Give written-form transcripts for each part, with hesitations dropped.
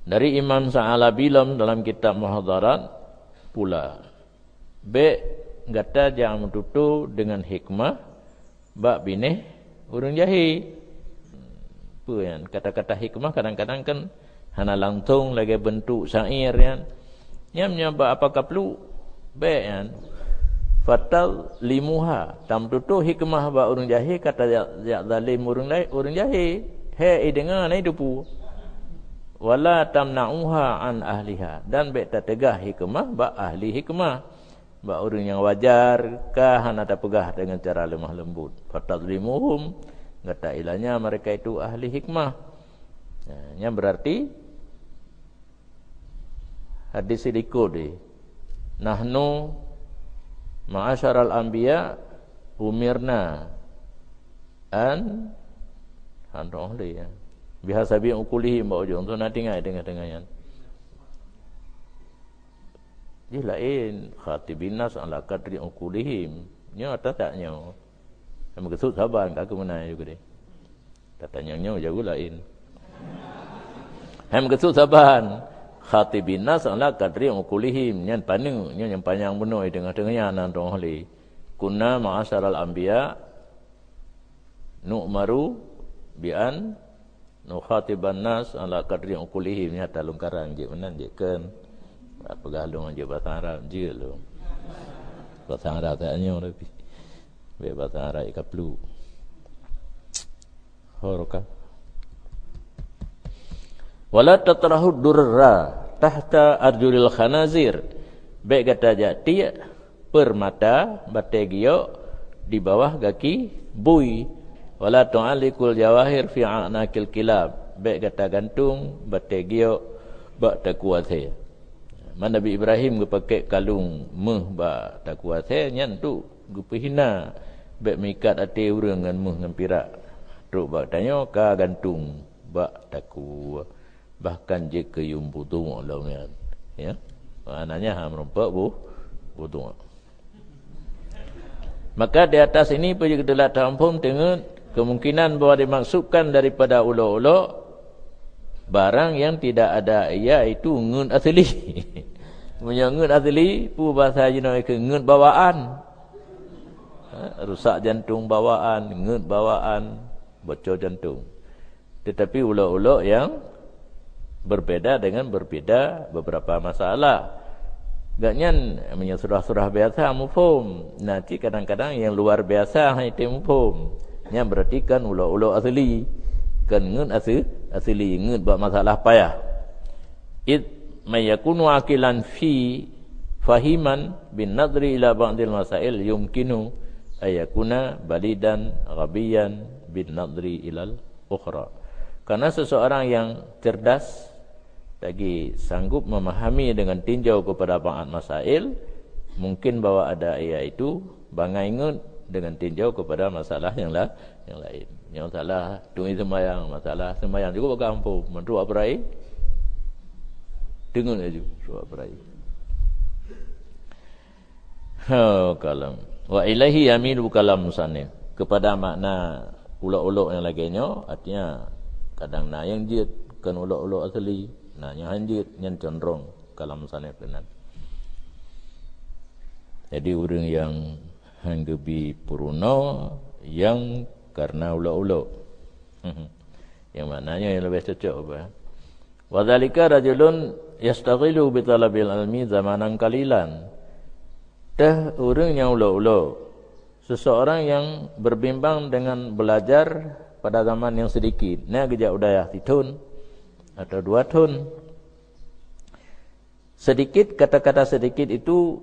Dari Imam Sa'alabi dalam kitab Muhadharat pula. B gata jangan tutu dengan hikmah bak bineh urang jahil. Apa kan? Kata-kata hikmah kadang-kadang kan hana langsung lagi bentuk syair kan. Nyamnya bak apakah perlu? B kan. Fatal limuha tam tutu hikmah ba urang jahil kata ya zalim urang jahil he dengar nai dupu wala tamna'uha an ahliha dan be tak tegah hikmah ba ahli hikmah ba urang yang wajar kah hana tak pegah dengan cara lemah lembut fatal limuhum kata ilahnya mereka itu ahli hikmah. Yang berarti hadis dikode nahnu ma'asyaral anbiya umirna an handohli ya biasa bi ukulihi mbak ujung tu nanti ngai dengar yan dia lain khatibin nas ala qadri ukulihim nya tak taknya am kesut saban ka mana juga deh tatanya nya jago lain ham kesut saban khatibin nas ala qadri ukulihim nyan paneng nyan yang panjang benar dengar-dengarnya nantong holi kunna ma'asyaral anbiya nu'maru bi'an nukhatiban nas ala qadri ukulihim nya talungkaran je menan je kan apa galung je bahasa Arab je lo bahasa Arab taknya lebih be bahasa Arab ikaplu horoka wala tatrahu durra tahta arjulil khanazir baik kata jati permata bategio di bawah kaki bui wala tu'alikul jawahir fi a'naqil kilab baik kata gantung bategio bak takuathe man Nabi Ibrahim pakai kalung meh bak takuathe nyan tu gupihina baik mikat ate urang ngan meh ngan pirak truk bak tanyo ka gantung bak taku bahkan je ke yumbutung lawan ya maknanya ham rompak butung maka di atas ini perlu kita lihat tampum dengan kemungkinan bahawa dimaksudkan daripada ulok-ulok barang yang tidak ada iaitu ngun asli punya ngun asli pu bahasa Cina ke ngun bawaan rusak jantung bawaan ngun bawaan bocor jantung tetapi ulok-ulok yang berbeda dengan berbeda beberapa masalah. Gaknya punya surah-surah biasa mufhum. Nanti kadang-kadang yang luar biasa itu mufhum. Yang berarti kan ulok-ulok asli. Kan ngun asli ngun buat masalah payah. Id mayakunu aqilan fi fahiman bin nadri ila ba'dil masail yumkinu ayakuna balidan ghabiyan bin nadri ilal ukhra. Karena seseorang yang cerdas lagi sanggup memahami dengan tinjau kepada ba'd masail, mungkin bahawa ada iaitu bangai ngut dengan tinjau kepada masalah yang lain. Yang masalah tunggu sembahyang, masalah sembahyang juga berkampung, menurut berai. Dengar aja, suap berai. Kalam. Wa ilahi yamilu kalam musannif. Kepada makna ulok-ulok yang lainnya, artinya kadang na yang jid kan ulok-ulok asli. Nah, yang hanjit, yang cenderung kalam musannif benar. Jadi orang yang hanggebi puruno yang karena ulok-ulok. Yang maknanya yang lebih cocok apa? Wa dzalika rajulun yastaghilu bi talabil ilmi zamanan qalilan. Dah orang yang ulok-ulok. Seseorang yang berbimbang dengan belajar pada zaman yang sedikit. Nah, gejak udayah titun atau 2 tahun. Sedikit, kata-kata sedikit itu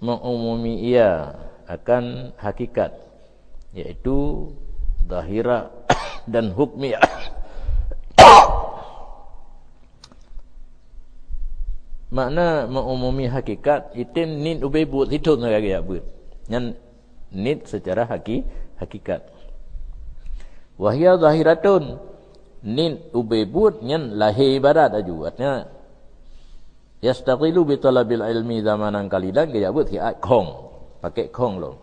mengumumi ia akan hakikat, yaitu zahirah dan hukmiyah. Makna mengumumi hakikat itu nit ubay buat hitun lagi ya buat. Yang nit secara hakikat. Wahya zahiratun nit ubay buat yang lahir ibarat aju. Artinya yastaqilu bi talabil ilmi zamanan qalilan gaya buat hiat khong, pakai khong loh.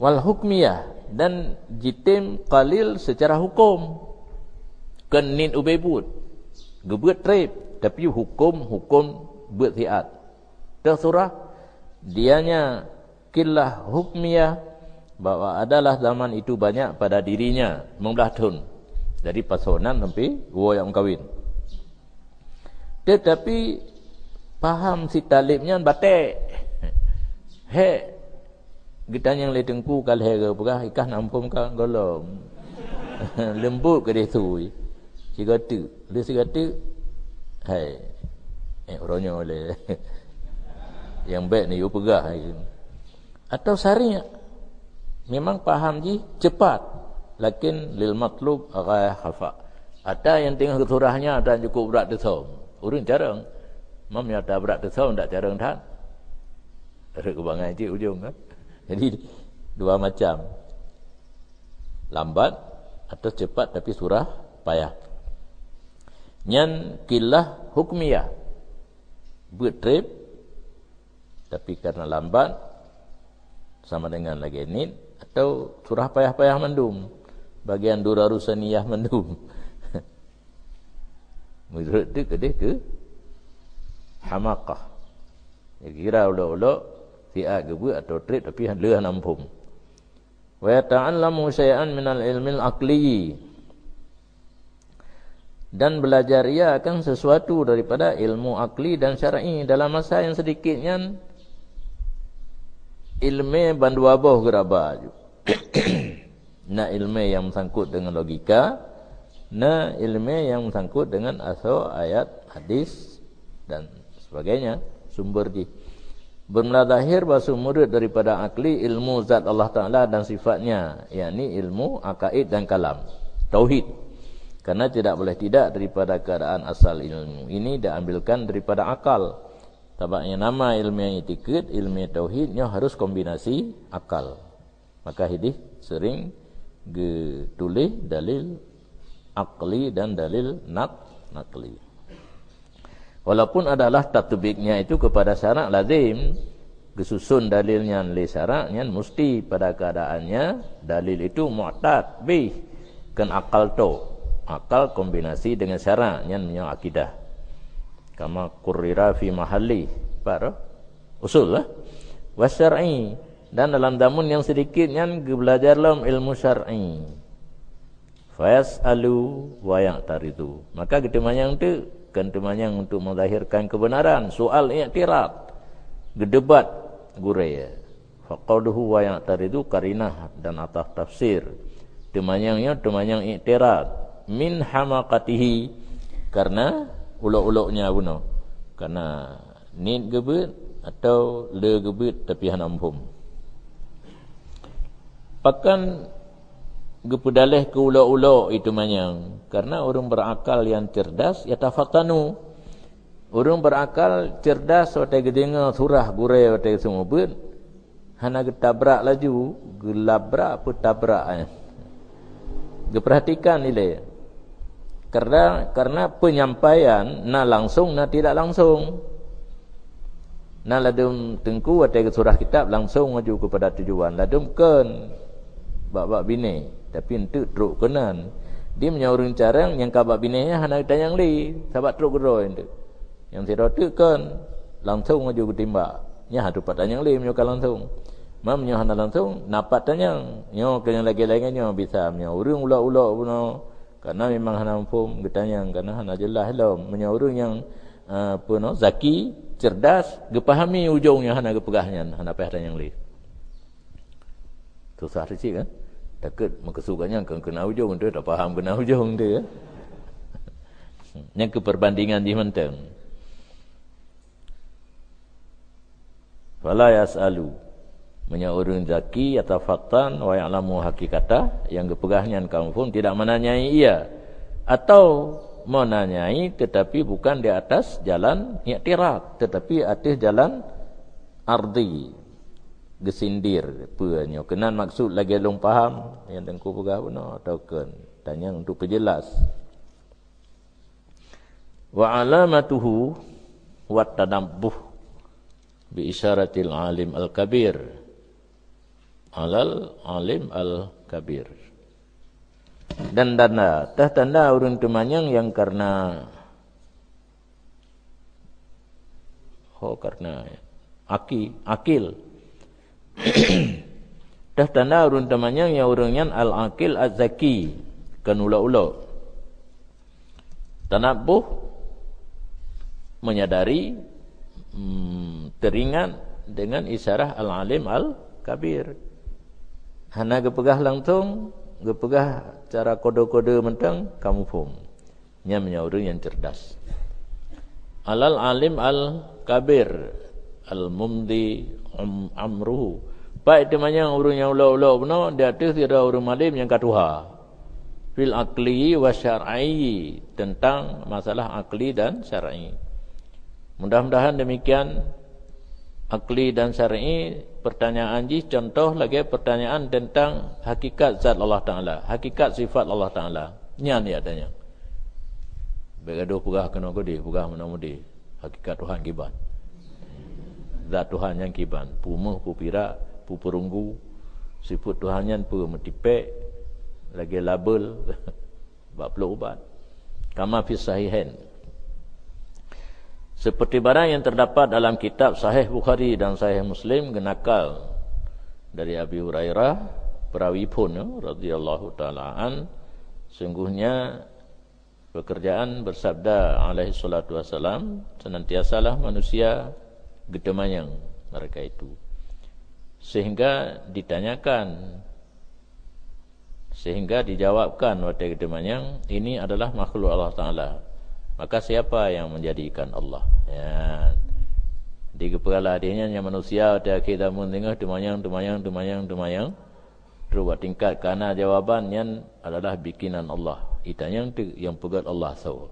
Wal hukmiyah dan jitim qalil secara hukum. Kan nit ubay buat gebuat trip tapi hukum bertiat tersurah dianya killah hukmiyah bahwa adalah zaman itu banyak pada dirinya membelah tahun dari pasonan sampai gua yang kawin. Tetapi paham si talibnya batik. He kita yang le tengku kal he ke pegah ikan nampum ka golom. Lembut ke dia tu. Si kata, dia si kata hai orangnya oleh yang baik ni you pegah atau sari memang paham je cepat lakin lil matlub ghaya khafa. Ada yang tengah kesurahnya ada cukup berat desau. Urang jarang. Mam ya ada berat desau ndak jarang dah. Ada kebangai je ujung kan. Jadi dua macam. Lambat atau cepat tapi surah payah. Nyan killah hukmiyah. Bertrip tapi karena lambat sama dengan lagi ini atau surah payah-payah mendum bagian durarusaniyah mendum menurut dia ke hamakah kira ulok-ulok fi'at gebu atau trip tapi leuh nampum wa yata'allamu syai'an minal ilmil aqli dan belajar ia akan sesuatu daripada ilmu akli dan syar'i dalam masa yang sedikitnya ilmu banduaboh geraba na ilmu yang sangkut dengan logika, na ilmu yang sangkut dengan asal ayat hadis dan sebagainya sumber di bermula zahir bahasa murid daripada akli ilmu zat Allah Ta'ala dan sifatnya, yakni ilmu akaid dan kalam tauhid. Karena tidak boleh tidak daripada keadaan asal ilmu ini diambilkan daripada akal. Tabaknya nama ilmu yang itikad, ilmu tauhidnya harus kombinasi akal. Maka hadis sering tulis dalil akli dan dalil nakli. Walaupun adalah tatbiknya itu kepada syarak lazim, kesusun dalilnya li syaraknya mesti pada keadaannya dalil itu mu'tad bih kan akal tu. Akal kombinasi dengan syaraknya yang akidah. Kama qurrira fi mahalli para usul lah wasyar'i dan dalam damun yang sedikit yang belajar dalam ilmu syar'i fayasalu wa ya'taridu maka kita manyang tu kan temanyang untuk menzahirkan kebenaran soal i'tirad gedebat guraya faqauluhu wa ya'taridu qarinah dan atas tafsir temanyangnya temanyang i'tirad min hamaqatihi karena ulok-uloknya guna karena nit gebet atau le gebet tapi hanampum pakan gepedaleh ke ulok-ulok itu manyang karena orang berakal yang cerdas yatafatanu orang berakal cerdas watai gedenga surah gurai watai semua bet hana getabrak laju gelabrak apa tabrak geperhatikan nilai karena penyampaian na langsung na tidak langsung na ladum tengku atau surah kitab langsung maju kepada tujuan ladum kan bab-bab bini tapi entuk teruk kenan dia menyaurung carang yang kabab bininya hana kita yang li sahabat teruk gero entuk yang tidak kan langsung maju ke timbak nya hadu patan yang li menyoka langsung mam nya hana langsung napat tanyang nyo ke yang lagi-lagi nyo bisa menyaurung ulak-ulak puno karena memang hana mampu getanyang karena hana jelas lah menyaurung yang apa no zaki cerdas gepahami ujungnya hana gepegahnya hana pahatan yang li susah risik kan takut makasukannya kena ujung tu tak faham kena ujung tu yang keperbandingan di menteng fala yasalu menyaurung zaki atau fatan wa ya'lamu hakikata yang kepegahnya kaum pun tidak menanyai ia atau menanyai tetapi bukan di atas jalan i'tirad tetapi atas jalan ardi gesindir puanya kenan maksud lagi long faham yang tengku pegah benar atau kan tanya untuk perjelas wa alamatuhu wa tadabbuh bi isyaratil alim al-kabir alal alim al-kabir dan tanda orang temanyang yang karena karena akil. Dah tanda urun temannya yang urunnya al-akil az-zaki kan ula-ula. Tanabuh menyadari teringat dengan isyarah al-alim al-kabir. Hana gepegah langsung, gepegah cara kode-kode mentang kamu faham. Nya menyaurung yang cerdas. Alal alim al-kabir al-mumdi amruhu. Baik temannya urung yang ula-ula benar, dia atas tidak urung alim yang katuha. Fil akli wa syar'i, tentang masalah akli dan syar'i. Mudah-mudahan demikian akli dan syar'i pertanyaan ji contoh lagi pertanyaan tentang hakikat zat Allah Taala, hakikat sifat Allah Taala. Nya ni adanya. Begaduh pugah kena gede, pugah menamudi hakikat Tuhan kiban. Zat Tuhan yang kiban, pumuh pupira, puperunggu, sifat Tuhan yang pu metipek lagi label bab ubat. Kama fi sahihain. Seperti barang yang terdapat dalam kitab Sahih Bukhari dan Sahih Muslim genakal dari Abi Hurairah perawi pun radhiyallahu taala an, sungguhnya pekerjaan bersabda alaihi salatu wasalam, senantiasalah manusia gedemayang mereka itu, sehingga ditanyakan, sehingga dijawabkan wahai gedemayang, ini adalah makhluk Allah Taala. Maka siapa yang menjadikan Allah? Ya. Di kepala adanya yang manusia ada kita mendengar demayang. Terus tingkat karena jawabannya adalah bikinan Allah. Itanya yang pegat Allah saw.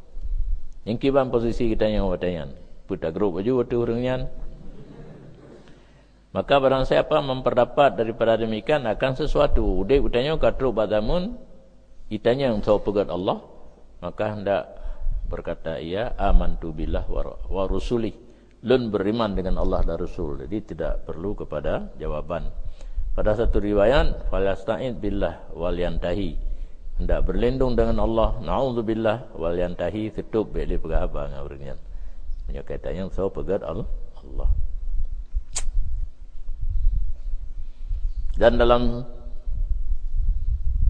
Yang kiban posisi kita yang watayan. Putar grup baju waktu orangnya. Maka barang siapa memperdapat daripada demikian akan sesuatu. Udah utanya katru badamun. Itanya yang saw pegat Allah. Maka hendak berkata ia amantu billah wa rusuli, lun beriman dengan Allah dan Rasul. Jadi tidak perlu kepada jawaban. Pada satu riwayat falasta'id billah wal yantahi, hendak berlindung dengan Allah, naudzubillah wal yantahi, tutup beli pegaba ngaurnya. Punya kaitannya so pegat Allah. Dan dalam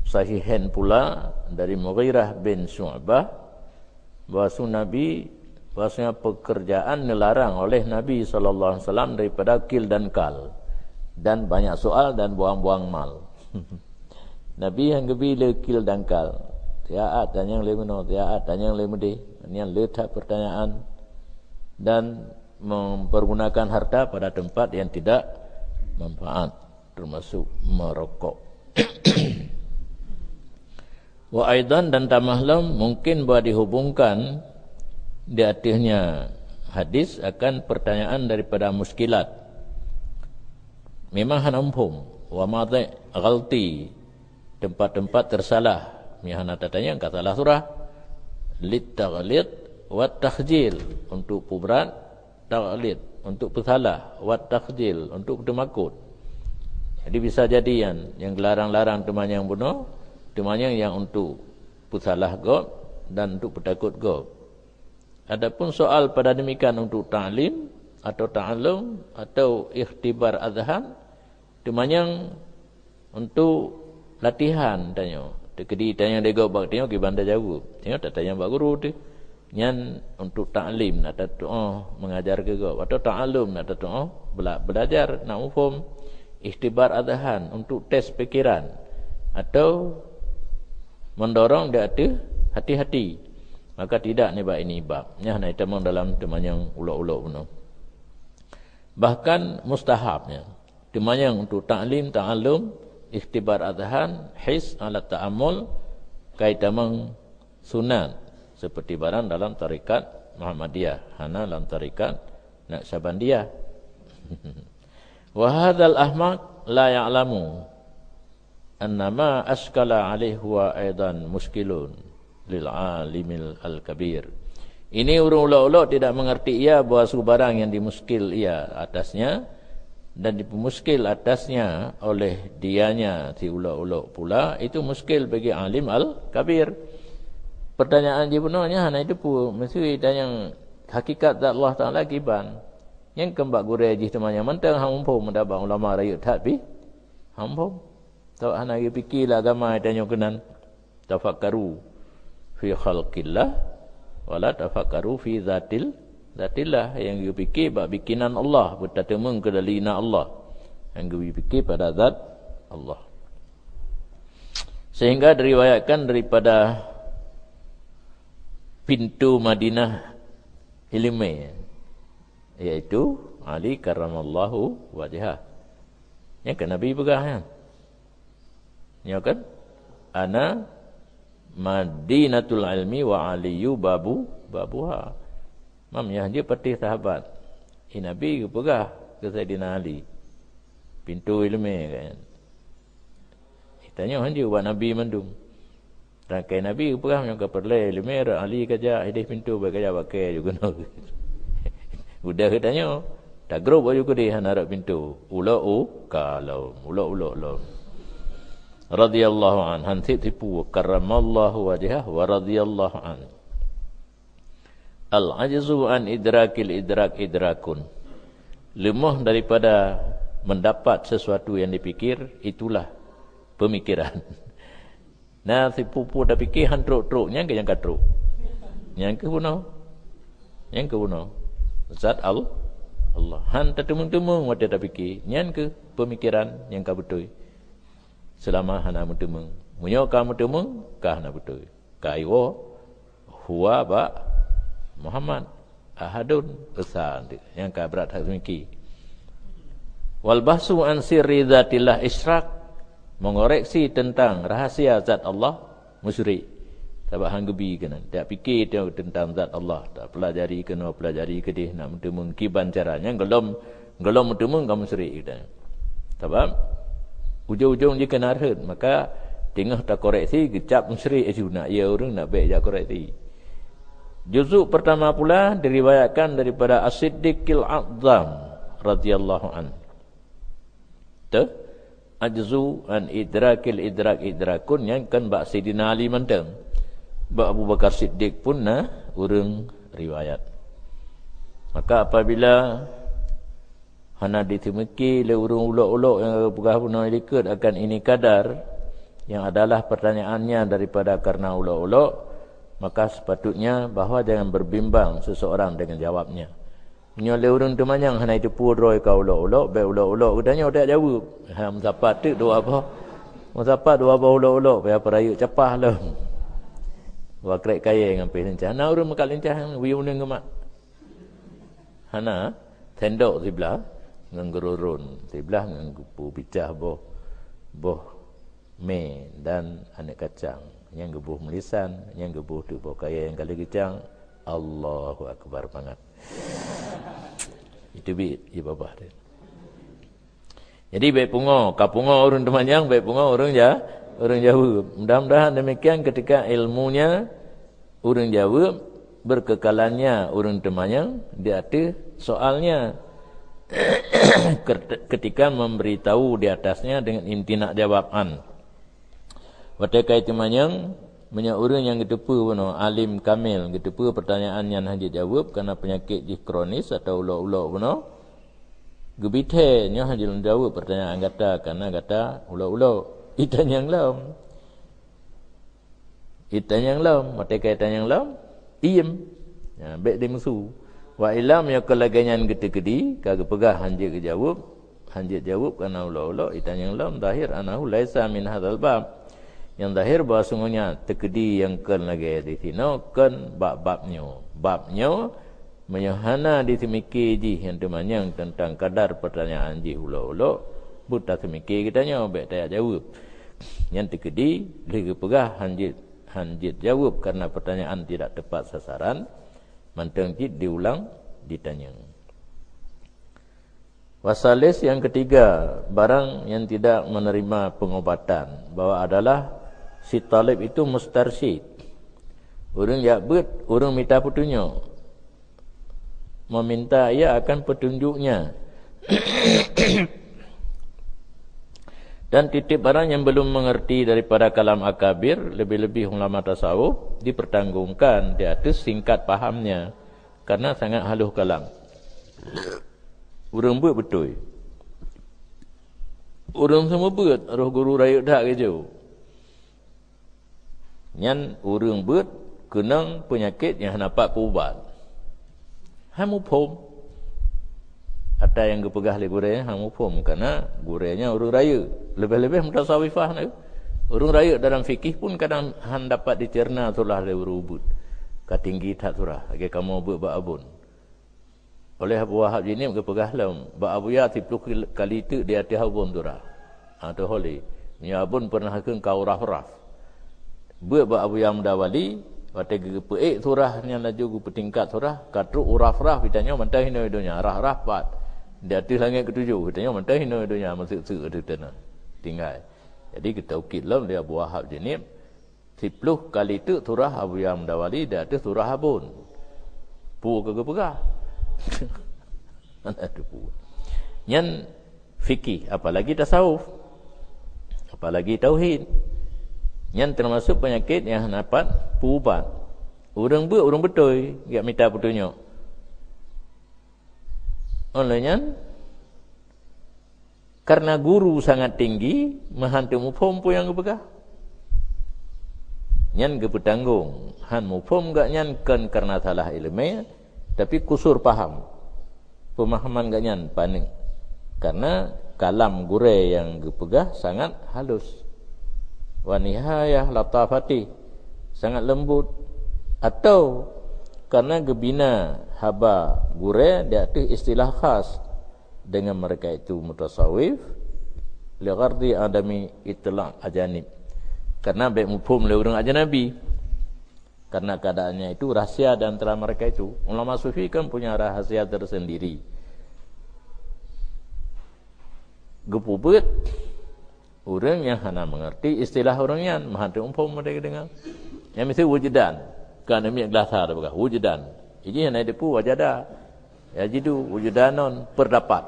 sahihain pula dari Mughirah bin Syu'bah bahwasanya pekerjaan dilarang oleh Nabi sallallahu alaihi wasallam daripada kil dan kal dan banyak soal dan buang-buang mal. Nabi yang gebila kil dan kal, tiaat dan yang lemeno, tiaat dan yang lemede, yang letak pertanyaan dan mempergunakan harta pada tempat yang tidak manfaat, termasuk merokok. Wa aidan dan tamahlam mungkin boleh dihubungkan di akhirnya hadis akan pertanyaan daripada muskilat. Memang hanampum wa madhi ghalti, tempat-tempat tersalah. Mihana tatanya kata salah surah lit taghlid wa takhjil, untuk puberat, taghlid untuk bersalah, wa takhjil untuk demakut. Jadi bisa jadi yang larang-larang teman yang bunuh, temannya yang untuk pusalah gob dan untuk bertakut gob. Adapun soal pada demikian untuk ta'lim atau ta'allum atau ikhtibar azhan, temannya untuk latihan tanya. Dekedi tanya dia gob bak tengok ibanda jauh. Tengok tak tanya bak guru tu. Nyan untuk ta'lim nak tahu mengajar ke gob atau ta'allum nak tahu belajar nak faham. Ikhtibar azhan untuk tes fikiran atau mendorong dia ada hati-hati, maka tidak ni bab ini bab nya na itamang dalam teman yang ulak-ulak benar. Bahkan mustahabnya teman yang untuk ta'lim ta'allum ikhtibar adhan his ala ta'ammul kaitamang sunat seperti barang dalam tarikat Muhammadiyah, hana dalam tarikat Naqsabandiyah. Wa hadzal ahmaq la ya'lamu annama askala alaihi wa aidan muskilun lil alimil al-kabir. Ini ulama-ulama tidak mengerti ia bahawa sebarang yang dimuskil ia atasnya dan dipemuskil atasnya oleh dianya si ulama-ulama pula itu muskil bagi alim al-kabir. Pertanyaan sebenarnya hanya itu pun mesti dan yang hakikat Allah Taala kiban. Yang kembak gurih jih temannya mentang hampung mendapat ulama raya tapi hampung. Tahu anak lagi fikirlah agama tanya kenan. Tafakkaru fi khalqillah wala tafakkaru fi zatillah, yang you fikir bab bikinan Allah, bertatemeng ke dalina Allah. Yang you fikir pada zat Allah. Sehingga diriwayatkan daripada pintu Madinah ilmu, iaitu Ali karramallahu wajhah. Ya kan Nabi pegah kan? Ya kan? Ana Madinatul ilmi wa aliyu babuha. Mamnya dia peti sahabat. Nabi pegah ke Sayyidina Ali. Pintu ilmu kan. Tanya dia buat Nabi mandum. Rangkai Nabi pegah yang ke perlai ilmu Ali kerja hadis pintu kerja pakai juga no. Udah katanya, tak grup baju ke dia harap pintu. Ulau kalau ulau. Radhiyallahu an, hanti tipu karramallahu wajhah wa radhiyallahu an. Al-ajzu an idrakun. Lemah daripada mendapat sesuatu yang dipikir, itulah pemikiran. Nah, tipu dah fikir hantruk-truknya ke yang katruk. Yang ke bunuh. Zat Allah. Han tertemung-temung wada tak fikir. Nyan ke pemikiran yang ka betul. Selama hana mutemung. Munyo ka mutemung ka hana betul. Kaiwa huwa ba Muhammad ahadun esan yang ka berat hak mikir. Wal bahsu an sirri zatillah israk, mengoreksi tentang rahasia zat Allah musyrik. Sebab hang gebi kena. Tak fikir dia tentang zat Allah. Tak pelajari kena pelajari ke dia nak mentemung kiban caranya. Gelom mentemung kamu serik kita. Sebab ujung-ujung dia kena arhut. Maka tengah tak koreksi gecap musyrik aja nak ya orang nak baik jak koreksi. Juzuk pertama pula diriwayatkan daripada As-Siddiqil A'zam radhiyallahu an. Tu ajzu an idrakun yang kan bak Sayyidina Ali mentang. Abu Bakar Siddiq pun urang riwayat. Maka apabila hana ditemeki le urang ulok-ulok yang pegah punah ikut akan ini kadar yang adalah pertanyaannya daripada karena ulok-ulok, maka sepatutnya bahawa jangan berbimbang seseorang dengan jawabnya. Menyole urang temanyang hana itu puroi ka ulok-ulok, baik ulok-ulok udahnya udah jawab. Ham sapat tu dua apa? Musapat dua apa ulok-ulok payah peraya capah lah. Wa krek kaya ngampe lincah. Hana urang makal lincah wi uneng gemak. Hana tendok sebelah nganggururun sebelah nganggupu bicah boh me dan anak kacang yang gebuh melisan yang gebuh tu boh kaya yang kali kacang. Allahu akbar banget. Itu bi babah dia. Jadi baik pungo, kapungo urang temanjang, baik pungo urang jauh. Mudah-mudahan demikian ketika ilmunya urang jauh, berkekalannya urang temanjang, dia ada soalnya ketika memberitahu di atasnya dengan imtina jawaban. Ketika temanjang banyak orang yang gedepu alim kamil gedepu pertanyaan yang hanya jawab karena penyakit kronis atau ulok-ulok gebithe nya hanya jawab pertanyaan kata karena kata ulok-ulok. Itan yang lam, mata kaitan yang lam, iem. Ya, baik dia musuh. Wa ilam ya kelaganyan gede-gede, kagak pegah hanjir jawab karena ulah-ulah itan yang lam zahir anahu laisa min hadzal bab. Yang zahir bahawa sungguhnya tekedi yang kan lagi di sini kan babnya menyahana di semiki ji yang temanyang tentang kadar pertanyaan ji ulah-ulah. Buta semikir kitanya baik tak jawab. Yang tekedi lagi pegah hanjit jawab karena pertanyaan tidak tepat sasaran. Manteng jid diulang ditanya. Wasalis yang ketiga, barang yang tidak menerima pengobatan bahwa adalah si talib itu mustarsyid. Orang yakbut, orang minta petunjuk. Meminta ia akan petunjuknya. Dan titip barang yang belum mengerti daripada kalam akabir, lebih-lebih ulama tasawuf, dipertanggungkan di atas singkat pahamnya karena sangat haluh kalam. Urang buat betul. Urang semua buat roh guru raya dak kerja. Nyan urang buat kenang penyakit yang nampak ubat. Hamu pom. Ada yang kepegah le gurenya hamu pom karena gurenya urang raya. Lebih-lebih mutasawifah ni. Urang raya dalam fikih pun kadang han dapat dicerna tulah le urubut. Katinggi tak surah. Agi kamu buat abun. Oleh Abu Wahab ini kepegah lam ba Abu Ya 10 kali itu dia atas abun surah. Tu holi. Nya abun pernah ke kau raf-raf. Buat ba Abu Ya mendawali wate gepeik surah nya laju petingkat surah katru uraf-raf ditanya mentah hina dunia raf-raf pat. Dia atas langit ketujuh ditanya mentah hina dunia masuk-masuk ada tanah. Tinggal. Jadi kita ukit lam dia Abu Wahab jenis 10 kali itu surah Abu Yang Mendawali dia ada surah Abun. Pu ke pegah. Mana tu pu. Yang fikih, apalagi tasawuf. Apalagi tauhid. Yang termasuk penyakit yang dapat ubat. Orang buat orang betul, enggak minta petunjuk. Olehnya karena guru sangat tinggi, mahantu mufhum pun yang kepegah. Nyan kepetanggung. Han mufhum gak nyan kan karena salah ilmu, tapi kusur paham. Pemahaman gak nyan paning. Karena kalam gure yang kepegah sangat halus. Wa nihayah latafati, sangat lembut. Atau karena gebina haba gure dia tu istilah khas dengan mereka itu mutasawif li ghardi adami itla' ajanib. Karena baik mufhum le orang ajnabi. Karena keadaannya itu rahsia di antara mereka itu. Ulama sufi kan punya rahasia tersendiri. Gepubut orang yang hana mengerti istilah orang yang mahantu mufhum mereka dengar. Yang mesti wujudan. Kan ini gelasar bukan wujudan. Ini yang ada pu wajada. Ya jidu wujudanon perdapat.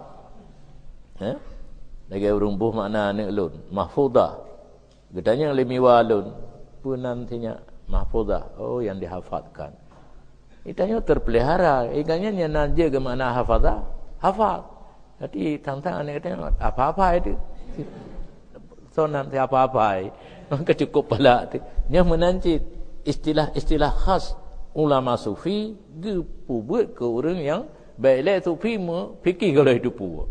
Lagi urung buh makna ni ulun mahfudah. Gedanya limiwa ulun pun nantinya mahfudah. Oh yang dihafadkan. Itanya terpelihara. Ikannya yang naja ke makna hafadah. Hafad. Jadi tantang ni katanya apa-apa itu. So nanti apa-apa. Maka cukup pala tu. Yang menancit istilah-istilah khas ulama sufi buat ke orang yang baiklah sufi fikir kalau itu pu.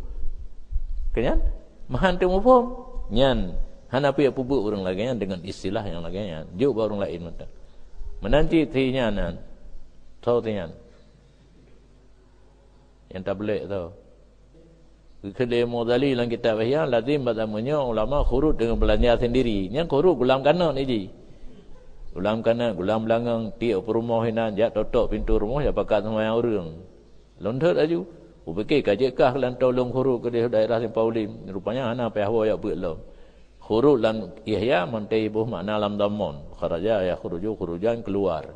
Kenyan mahantu mufhum nyan hanapi apa buat orang lagi dengan istilah yang lagi nya jauh orang lain mata menanti tinya nan tahu tinya yang tak boleh tahu kedai modali dalam kitab yang lazim batamunya ulama khurut dengan belanja sendiri yang khurut gulam kanan ni ji gulam kanan gulam belakang tiap rumah hinan jak totok pintu rumah ya pakat semua orang lontar aju Upikir kajikah lan tolong huruf ke daerah Simpaulim. Rupanya ana payah wa ya belum. Huruf lan ihya mantai buh makna lam dhammon. Kharaja ya khuruju khurujan keluar.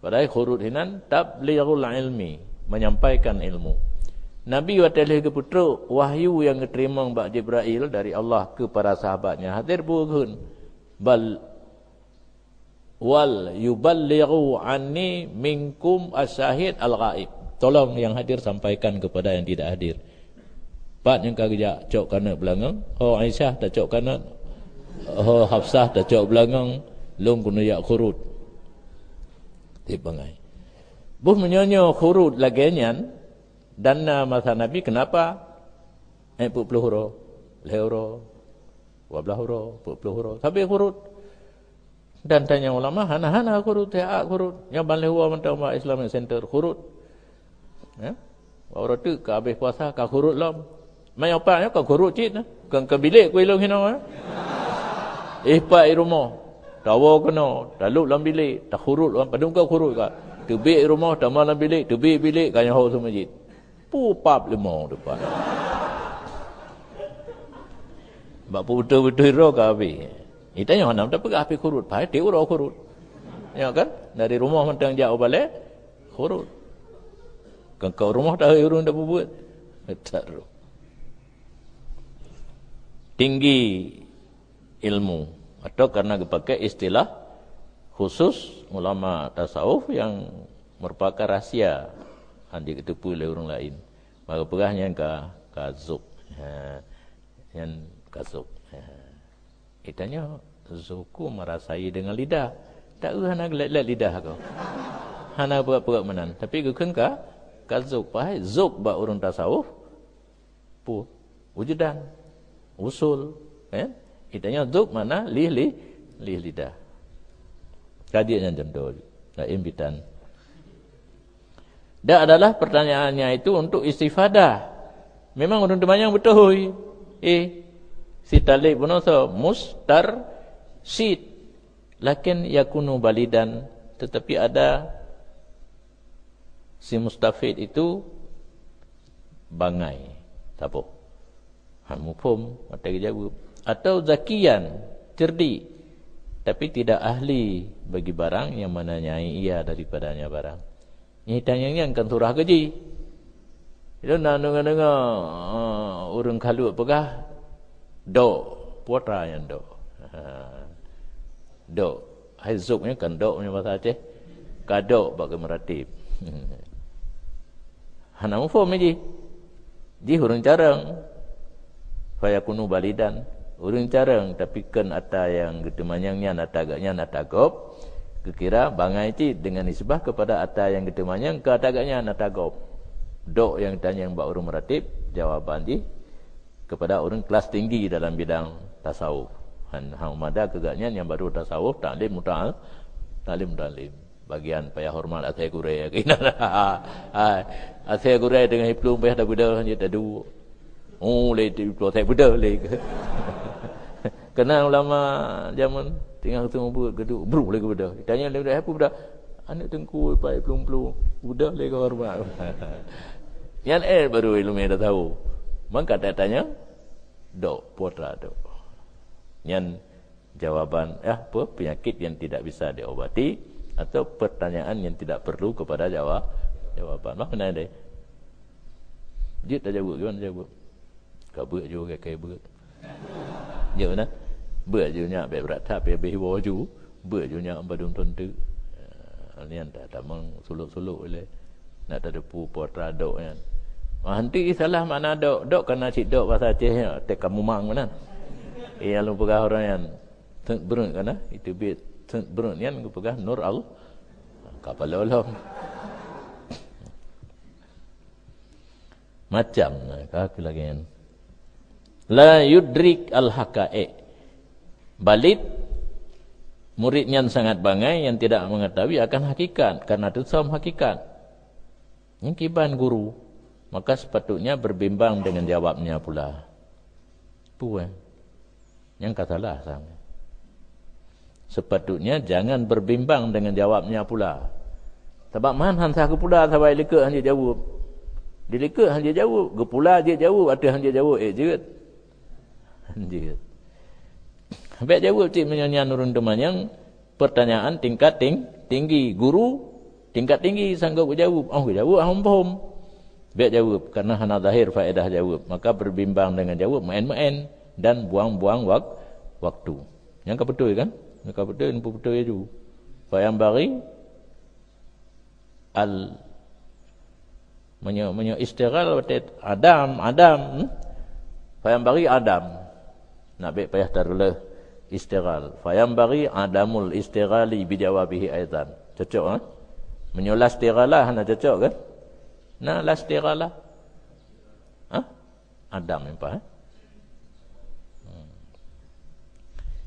Padahal huruf hinan tablighul ilmi, menyampaikan ilmu. Nabi wa ta'ala ke putra wahyu yang diterima Mbak Jibril dari Allah ke para sahabatnya. Hadir buhun bal wal yuballighu anni minkum asyahid al-ghaib. Tolong yang hadir sampaikan kepada yang tidak hadir. Pat yang kagak cok kanan belakang. Oh Aisyah dah cok kanan. Oh Hafsah dah cok belakang. Long guna ya khurut. Tibangai. Buh menyonyo khurut lagenyan dan masa Nabi kenapa? 40 huruf. Lehuro. 12 huruf, 40 huruf. Sampai khurut. Dan tanya ulama, hana khurut, ya khurut. Yang balik huwa mentang Islamic Center khurut. Ya, orang tu ke habis puasa ke khurut lam. Mai apa ke khurut cit ke bilik ku ilung hina. Pak rumah. Tawa kena, daluk dalam bilik, tak khurut lam padung ke khurut ka. Tebik rumah, tamal dalam bilik, tebik bilik kanya hau semua masjid. Pupap lemau depan. Bak betul-betul ro ka habis. Itanya hanam tak pegah habis khurut, pai teu ro khurut. Ya kan? Dari rumah mentang jauh balik khurut. Kau rumah tak urung dak buat. Tak ru. Tinggi ilmu atau karena dipakai istilah khusus ulama tasawuf yang merupakan rahsia handi ditipu oleh orang lain. Maka perahnya kazuk. Yang kazuk. Itanya zuku merasai dengan lidah. Tak hana gelat lidah kau. Hana berat-berat menan. Tapi kekun kazuk pahai zuk ba urun tasawuf. Pu wujudan. Usul, kan? Itanya zuk mana lih lidah. Kajian jendol. Dah imbitan. Dah adalah pertanyaannya itu untuk istifadah. Memang urun temanyang betul. Si talib bunoso mustar sid. Lakin yakunu balidan, tetapi ada si mustafid itu bangai. Tapo. Mufhum mata jawab. Atau zakian, cerdik, tapi tidak ahli bagi barang yang menanyai ia daripadanya barang. Ini tanya yang kan surah gaji. Itu nak dengar orang kalut pegah dok, putra yang dok. Dok, haizuknya kan dok punya bahasa Aceh. Kadok bagi meratib. Hana mufhum ji. Ji hurung carang. Fayakunu balidan. Hurung carang tapi kan ata yang getemanyangnya natagaknya natagop. Kekira bangai ci dengan nisbah kepada ata yang getemanyang ke atagaknya natagop. Dok yang tanya yang bak urung meratib, jawaban ji kepada orang kelas tinggi dalam bidang tasawuf. Hamada kegaknya yang baru tasawuf, taklim muta'al, taklim. Bagian payah hormat atai kurai. Atai kurai dengan hiplung payah tak beda hanya tak dua. Le hiplung tak beda le. Kena ulama zaman tinggal ketemu geduk bro le beda. Tanya le apa beda? Anak tengku payah hiplung beda le ke hormat. Yang baru ilmu dah tahu. Maka tanya dok putra dok. Yang jawaban apa penyakit yang tidak bisa diobati atau pertanyaan yang tidak perlu kepada jawaban. Mana ada? Dia tak jawab, gimana jawab? Kau buat juga kayak buat. Dia mana? Buat juga baik berat tapi baik wajib. Buat juga badung tentu. Ini anda tak mengsuluk-suluk oleh nak terdepu putra dok kan. Nanti salah mana dok? Dok kena cik dok bahasa Aceh tek kamu mang mana? Yang lupa orang yang berun kana itu bit berun yang lupa nur al kapal lolong macam kaki lagi yang la yudrik al haqaiq balid muridnya sangat bangai yang tidak mengetahui akan hakikat karena itu sama hakikat yang kiban guru maka sepatutnya berbimbang dengan jawabnya pula yang katalah sama. Sepatutnya jangan berbimbang dengan jawabnya pula. Sebab man hansah ke pula sampai leka hang dia jawab. Dileka hang dia jawab, ke pula dia jawab, ada hang dia jawab jeut. Jeut. Habis jawab cik menyanyian urun teman yang pertanyaan tingkat tinggi, guru tingkat tinggi sanggup jawab. Jawab hang faham. Biar jawab karena hana zahir faedah jawab, maka berbimbang dengan jawab main-main dan buang-buang waktu. Yang betul kan? Yang betul itu. Fayam bari al menyo istighal Adam. Fayam bari Adam. Nak baik payah tarulah istighal. Fayam bari Adamul istighali bijawabihi aidan. Cocok kan? Menyolah istighalah hana cocok kan? Nah la istighalah. Adam apa?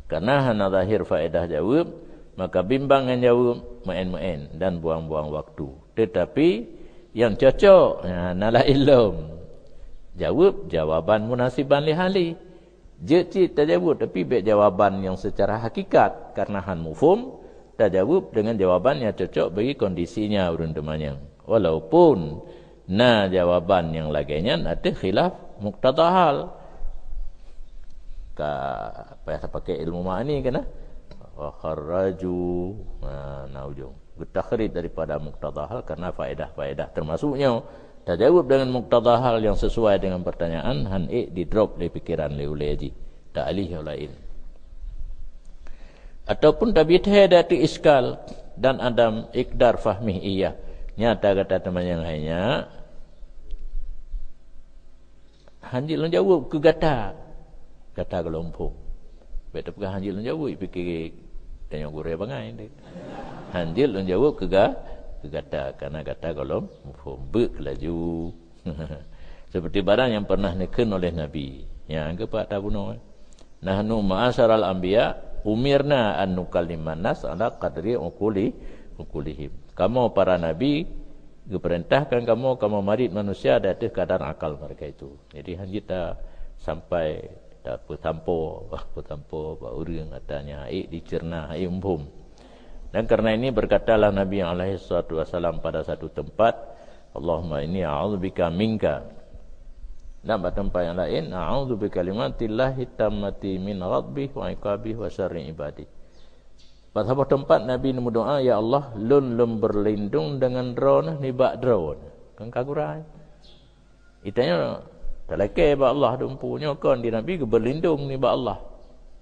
Karena hana zahir faedah jawab, maka bimbang dengan jawab main-main dan buang-buang waktu. Tetapi yang cocok, nala ilm. Jawab jawaban munasiban lihali. Cik tak jawab tapi baik jawaban yang secara hakikat karena han mufhum, tak jawab dengan jawaban yang cocok bagi kondisinya urun temannya. Walaupun jawaban yang laginya ada khilaf muqtada hal. Payah pakai ilmu ma'ani kan wa kharraju ujung bertakhrij daripada muqtada hal karena faedah-faedah termasuknya tajawub dengan muqtada hal yang sesuai dengan pertanyaan di drop di pikiran leulaji ta'alih lain ataupun tabitha iskal dan adam ikdar fahmih nyata kata teman yang lainnya Hanjil long jawab ke gata. Gata ke lompong. Betul pegang hanjil long jawab fikir tanya gure bangai dia. Hanjil long jawab ke gata karena gata ke lompong bek laju. Seperti barang yang pernah neken oleh Nabi. Yang keempat tabuno. Nahnu ma'asyaral anbiya umirna an nukalliman nas ala qadri ukulihim. Kamu para nabi diperintahkan kamu marit manusia di atas kadar akal mereka itu. Jadi hanya sampai tak petampo orang katanya dicerna umpum. Dan karena ini berkatalah Nabi alaihi wasallam pada satu tempat, Allahumma inni a'udzubika minka. Dan pada tempat yang lain, a'udzu bikalimatillahi tammati min ghadbihi wa iqabihi wa syarri ibadi. Pada sebuah tempat Nabi berdoa, ya Allah, lun berlindung dengan drone ni bak drone. Kan kagurai. Itanya talake ba Allah dumpunya kan di Nabi berlindung ni ba Allah.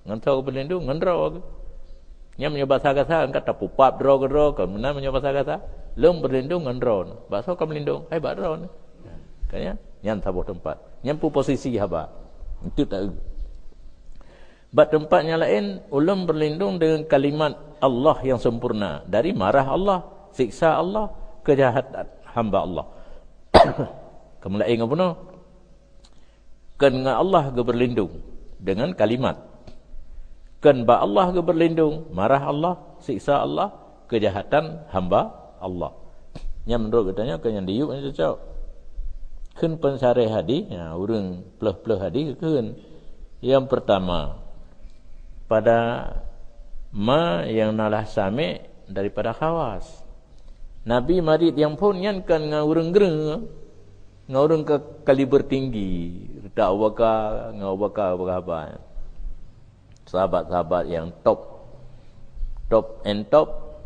Ngan tahu berlindung ngan drone. Nya menyoba sagasa angkat tapupap drone kan mana menyoba sagasa? Lun berlindung ngan drone. Bakso kan berlindung, ai bak drone. Kan ya? Yang sebuah tempat. Nyampu posisi haba. Itu tak. Bat tempatnya lain, ulum berlindung dengan kalimat Allah yang sempurna dari marah Allah, siksa Allah, kejahatan hamba Allah. Kemudian ingat puno, kena Allah ke berlindung dengan kalimat. Kena Allah ke berlindung, marah Allah, siksa Allah, kejahatan hamba Allah. Yang menurut katanya kan yang diuk ni cocok. Kun pensare hadis, ya urang pleh-pleh hadis kun. Yang pertama pada ma yang nalah sami daripada khawas. Nabi marid yang pun yang kan ngurung gereng, ngurung ke kaliber tinggi, tak waka apa. Sahabat-sahabat yang top and top,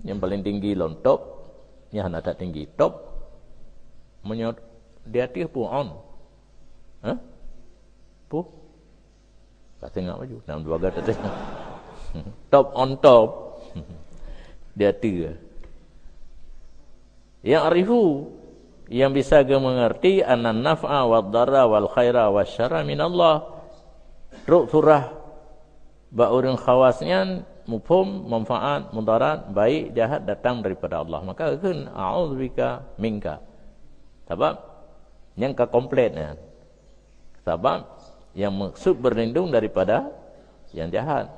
yang paling tinggi lon top, yang tak tinggi top, menyot dia tiap pun on, pu. Tak tengok baju. Dalam dua gata tengok. Top on top. Dia tiga. Yang arifu. Yang bisa mengerti. Anan naf'a wa dharra wal khaira wa syara minallah. Ruk surah. Ba orang khawasnya. Mufhum, manfaat, mudarat, baik, jahat datang daripada Allah. Maka kan a'udzubika minka. Sebab. Yang ke kompletnya. Sebab. Yang maksud berlindung daripada yang jahat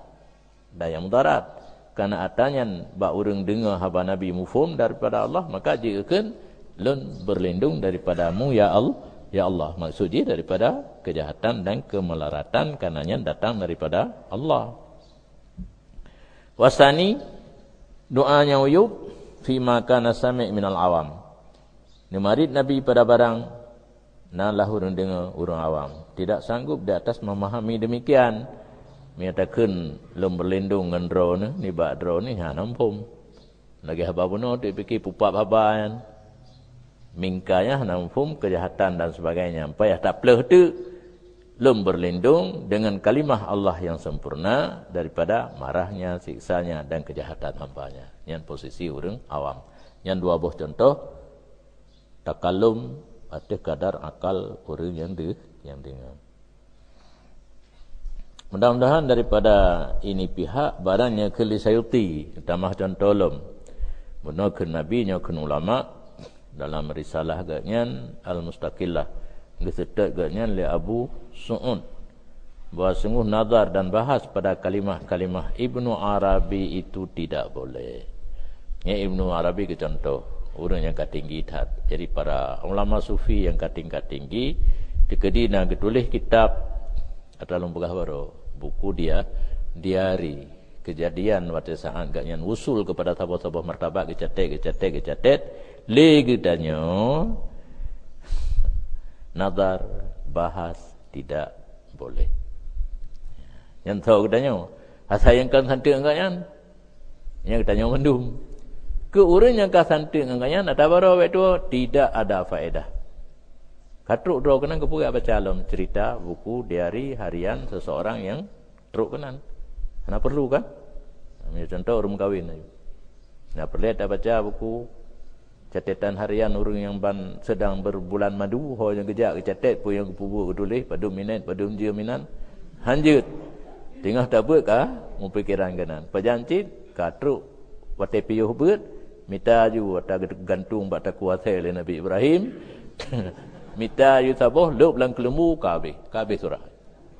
dan yang mudarat. Karena atanya bak urang dengar haba Nabi mufhum daripada Allah, maka jika kan lun berlindung daripadamu ya Allah. Maksud dia daripada kejahatan dan kemelaratan karenanya datang daripada Allah. Wasani doanya uyub fima kana sami' minal awam. Nimarid Nabi pada barang nalah urang dengar urang awam tidak sanggup di atas memahami demikian. Menyatakan lum berlindung dengan drone ni bak drone ni nampum. Lagi haba bunuh dia fikir pupap habaan. Mingkanya nampum kejahatan dan sebagainya. Payah tak peleh tu lum berlindung dengan kalimah Allah yang sempurna daripada marahnya, siksanya dan kejahatan hambanya. Yang posisi urang awam. Yang dua buah contoh takalum ada kadar akal orang yang dengar. Mudah-mudahan daripada ini pihak barangnya keli sayuti tamah contoh lom. Menurut Nabi nyokun ulama dalam risalah ganyan al-mustaqillah gesetak ganyan li Abu Su'ud bahawa sungguh nazar dan bahas pada kalimah-kalimah Ibnu Arabi itu tidak boleh. Ya Ibnu Arabi ke contoh orang yang katinggi tat. Jadi para ulama sufi yang kating-katinggi dikedina getulis kitab atau lumpugah baru buku dia diari kejadian pada saat gaknya usul kepada tabah-tabah martabat gecatet lagi danyo nazar bahas tidak boleh. Yang tahu katanya hasayangkan santai enggaknya yang katanya mendung ke orang yang kasantik angkanya nak tabaro itu tidak ada faedah. Katruk draw kenan ke pura baca alam cerita buku diari harian seseorang yang truk kenan. Nak perlu kan? Contoh orang kahwin. Nak perlu tak baca buku catatan harian orang yang sedang berbulan madu, ho yang kejak catat pun yang kupu tulis pada minat pada jaminan hanjut tengah tak buat kah mu pikiran kanan pajancit katruk wate piyuh beut mita ju wata gantung bata kuasa le Nabi Ibrahim mita ju saboh leup lang kelembu kabeh surah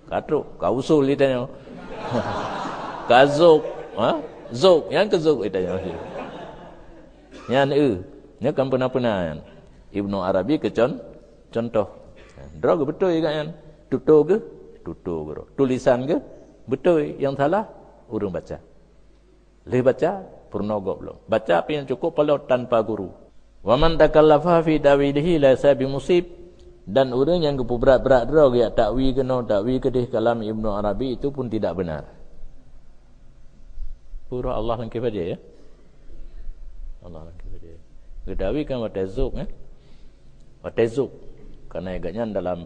katruk ka usul ditanya kazuk zuk yang kezuk ditanya yan nya kan pernah Ibnu Arabi ke contoh drog betul ke kan tutur tulisan ke betul yang salah urung baca le baca purna belum baca apa yang cukup kalau tanpa guru wa man takallafa fi dawilihi la sabi musib dan orang yang berat-berat drog ya takwi kedih kalam Ibnu Arabi itu pun tidak benar pura Allah langkah saja ya Allah langkah saja gedawi kan watazuk watazuk karena agaknya dalam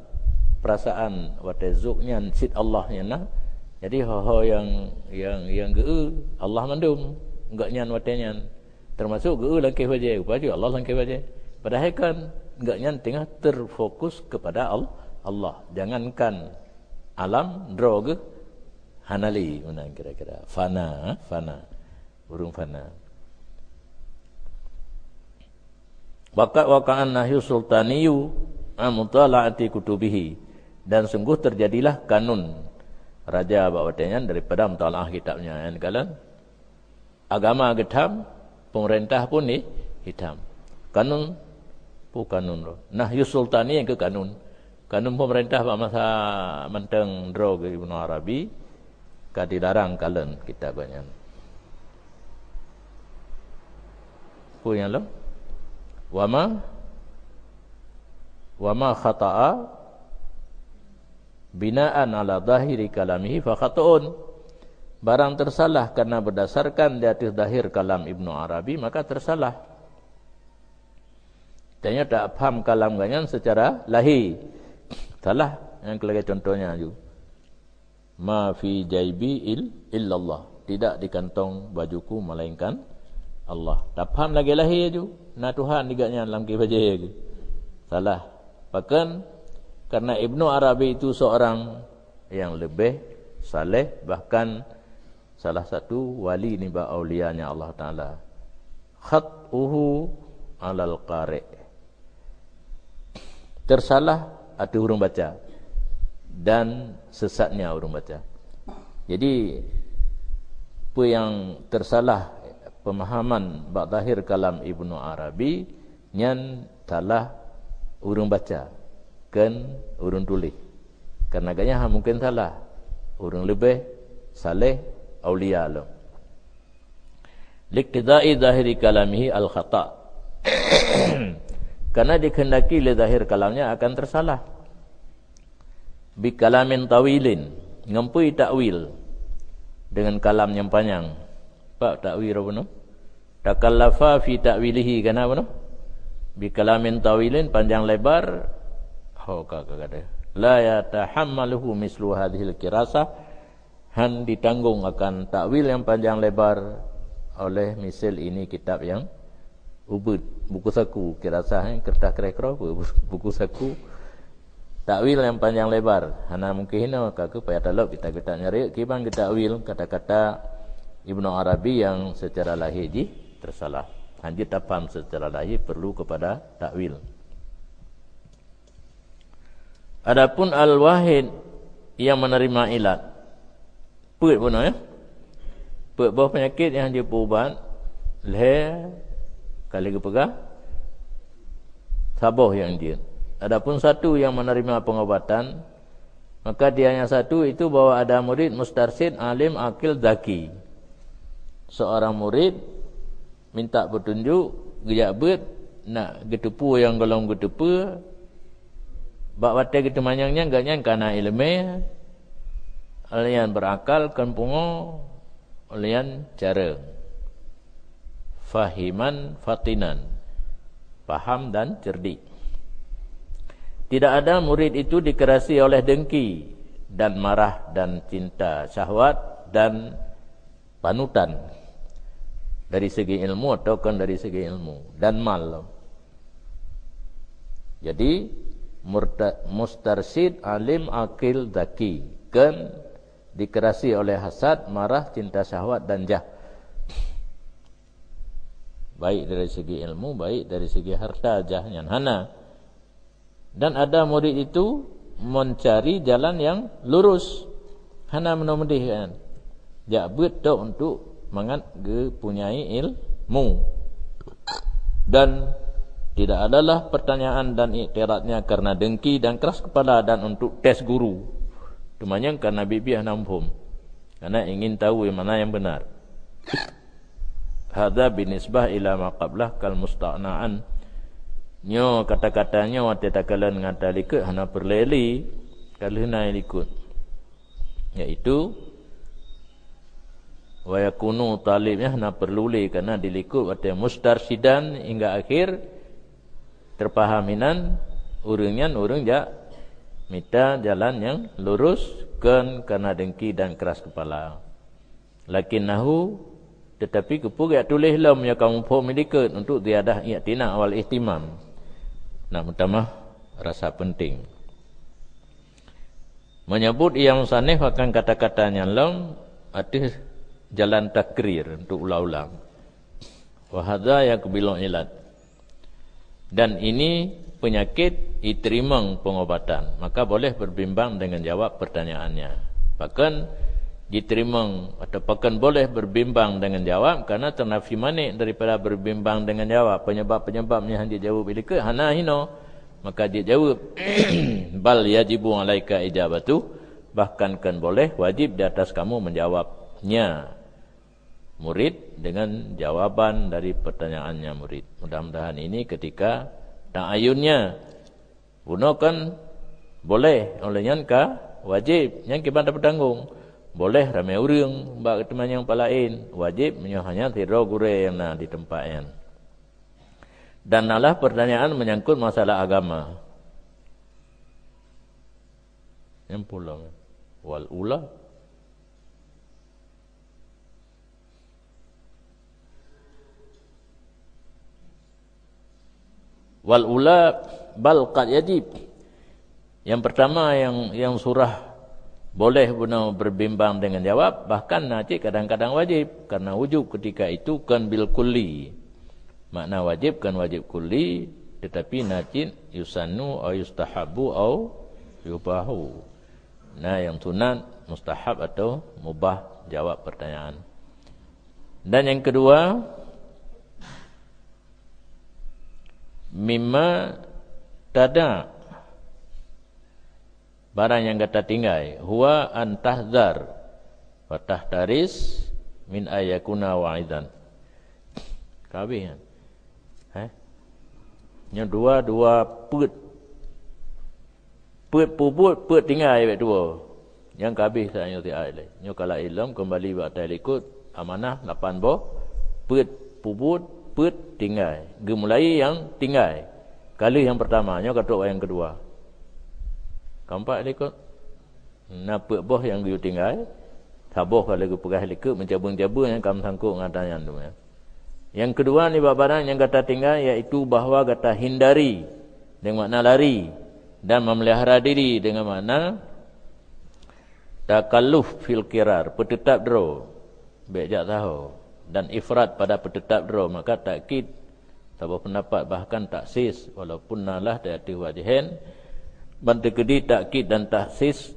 perasaan watazuknya sit Allah nya jadi ho yang geu Allah mandum enggak nyan watenya termasuk geu langkah waje upaju Allah langkah waje padahal kan enggak nyan tengah terfokus kepada Allah jangankan alam drog hanali mana kira-kira fana burung fana Waqa'an nahyu sultaniyu mutala'ati kutubihi dan sungguh terjadilah kanun raja bawatanya daripada mutalaah kitabnya yang kalian agama hitam pemerintah pun ni hitam kanun nahyu sultani yang ke kanun pemerintah masa menteng drog Ibnu Arabi kadilarang kalian kitabnya punya lo wama khata'a binaan ala zahiri kalamihi fa khata'un barang tersalah karena berdasarkan di atas zahir kalam Ibnu Arabi maka tersalah tanya tak faham kalam ganyan secara lahir salah yang kelagi contohnya ju ma fi jaibi illallah tidak di kantong bajuku melainkan Allah tak faham lagi lahir ju na Tuhan diganya langkih baca ke salah bahkan karena Ibnu Arabi itu seorang yang lebih saleh bahkan salah satu wali ni ba aulianya Allah taala khatuhu alal qari tersalah ada huruf baca dan sesatnya huruf baca jadi apa yang tersalah pemahaman bab zahir kalam Ibnu Arabi nyan salah urang baca kan urang tulis karena agaknya mungkin salah urang lebih saleh aulia lo liqtidai zahiri kalamihi al khata karena dikehendaki le zahir kalamnya akan tersalah bi kalamin tawilin ngempui takwil dengan kalam yang panjang pak takwil apa no takallafa fi ta'wilihi kana apa no bi kalamin tawilin panjang lebar ho kagak la yatahammaluhu mislu hadhil kirasa han ditanggung akan takwil yang panjang lebar oleh misal ini kitab yang ubud buku saku kirasa kertas krekro buku saku takwil yang panjang lebar hana mungkin kagak payah talab kita nyari kibang kita takwil kata-kata Ibnu Arabi yang secara lahir tersalah. Hanya tak faham secara lahir perlu kepada takwil. Adapun al-wahid yang menerima ilat. Peut pun ya. Peut bawah penyakit yang dia ubat leher kali kepegah saboh yang dia. Adapun satu yang menerima pengobatan maka dia yang satu itu bahwa ada murid mustarsyid alim akil zaki. Seorang murid minta petunjuk gejak bet nak getepu yang golong getepu bak watai gitu manyangnya enggaknya karena ilmu alian berakal kan pungo alian cara fahiman fatinan paham dan cerdik. Tidak ada murid itu dikerasi oleh dengki dan marah dan cinta syahwat dan panutan dari segi ilmu ataupun dari segi ilmu dan mal Jadi mustarsyid, alim, akil, zaki, kan dikerasi oleh hasad, marah, cinta syahwat dan jah. Baik dari segi ilmu, baik dari segi harta, jahnya hana. Dan ada murid itu mencari jalan yang lurus, hana menomedih kan. Jak betul untuk mangat ge punyai ilmu. Dan tidak adalah pertanyaan dan iktiratnya karena dengki dan keras kepala dan untuk tes guru. Cumanya karena bibiah nampum. Karena ingin tahu yang mana yang benar. Hadza binisbah ila ma qablah kal musta'na'an. Nyo kata-katanya wate takalan ngatalike hana perleli kalena ikut. Yaitu wa yakunu talibnya hana perluli karena dilikut wate mustarsyidan hingga akhir terpahaminan urangnya urang jak minta jalan yang lurus kan karena dengki dan keras kepala. Lakinnahu tetapi kepugat tulis lam ya kaum pemilikut untuk ziyadah i'tina wal ihtimam. Nak utama rasa penting. Menyebut ia musannif akan kata-katanya lam ada jalan takrir untuk ulang-ulang. Wa hadza yakbilu ilat. Dan ini penyakit diterima pengobatan, maka boleh berbimbang dengan jawab pertanyaannya. Bahkan diterima atau bahkan boleh berbimbang dengan jawab karena ternafi manik daripada berbimbang dengan jawab. Penyebab-penyebabnya hanya jawab bila ke hana hino, maka dia jawab bal yajibu alaika ijabatu, bahkan kan boleh wajib di atas kamu menjawabnya murid dengan jawaban dari pertanyaannya murid. Mudah-mudahan ini ketika ta'ayunnya gunakan boleh olehnya ka wajib yang kita bertanggung. Boleh ramai orang bak teman yang lain, wajib hanya tiada guru yang di tempatnya. Dan nalah pertanyaan menyangkut masalah agama. Yang pulang wal ula wal ula bal qad yajib. Yang pertama yang surah boleh benar berbimbang dengan jawab, bahkan nanti kadang-kadang wajib karena wujub ketika itu kan bil kulli. Makna wajib kan wajib kulli, tetapi nanti yusannu au yustahabu au yubahu. Nah, yang sunat, mustahab atau mubah jawab pertanyaan. Dan yang kedua, mimma tada barang yang kata tinggai huwa antahzar wa tahtaris min ayakuna wa'idan. Kabeh kan yang dua put puput put tinggai bet dua yang kabeh saya ti ai le nyo kala ilmu kembali buat ikut amanah 8 boh put puput put tinggai gemulai yang tinggai kali yang pertama nyo katok yang kedua kampak likut napek boh yang dia tinggal saboh kalau pegah likut mencabung-cabung yang kam sangkut ngatanya tu ya. Yang kedua ni barang yang kata tinggal iaitu bahawa kata hindari dengan makna lari dan memelihara diri dengan makna takalluf fil qirar bertetap dro bejak tahu dan ifrat pada bertetap dro maka takkid sebuah pendapat bahkan taksis walaupun nalah dari wajihin bantekedi takkid dan tahsis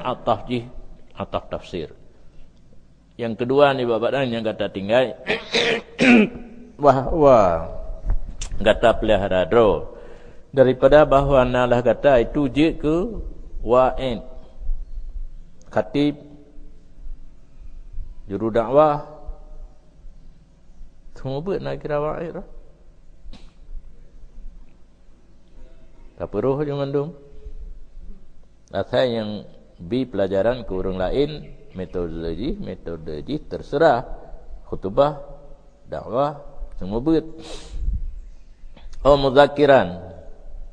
at-tahjih atau tafsir. Yang kedua ni bapak yang kata tinggal wah kata pelihara dro daripada bahawa nalah kata itu je ke wa'id khatib juru dakwah semua buat nak kira wa'id lah. Tak perlu je mandum. Asal yang bi pelajaran ke orang lain metodologi terserah khutbah dakwah semua buat. Oh muzakiran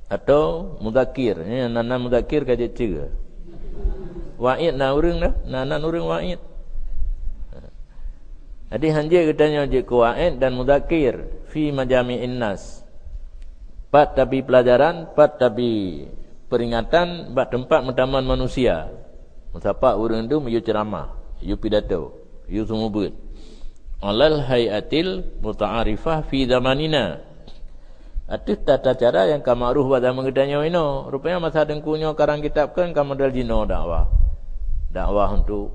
atau muzakir ni nana muzakir kaje cega. Wa'id na urang dah nana urang wa'id. Jadi hanje katanya je ku wa'id dan muzakir fi majami'in nas. Pat tapi pelajaran, pat tapi peringatan, bat tempat mentaman manusia. Musapa urang tu meyu ceramah, yu pidato, yu sumubut. Alal hayatil muta'arifah fi zamanina. Itu tata cara yang kamaruh pada mengedanyo ino. Rupanya masa dengkunyo karang kitabkan kamadal jino dakwah. Dakwah untuk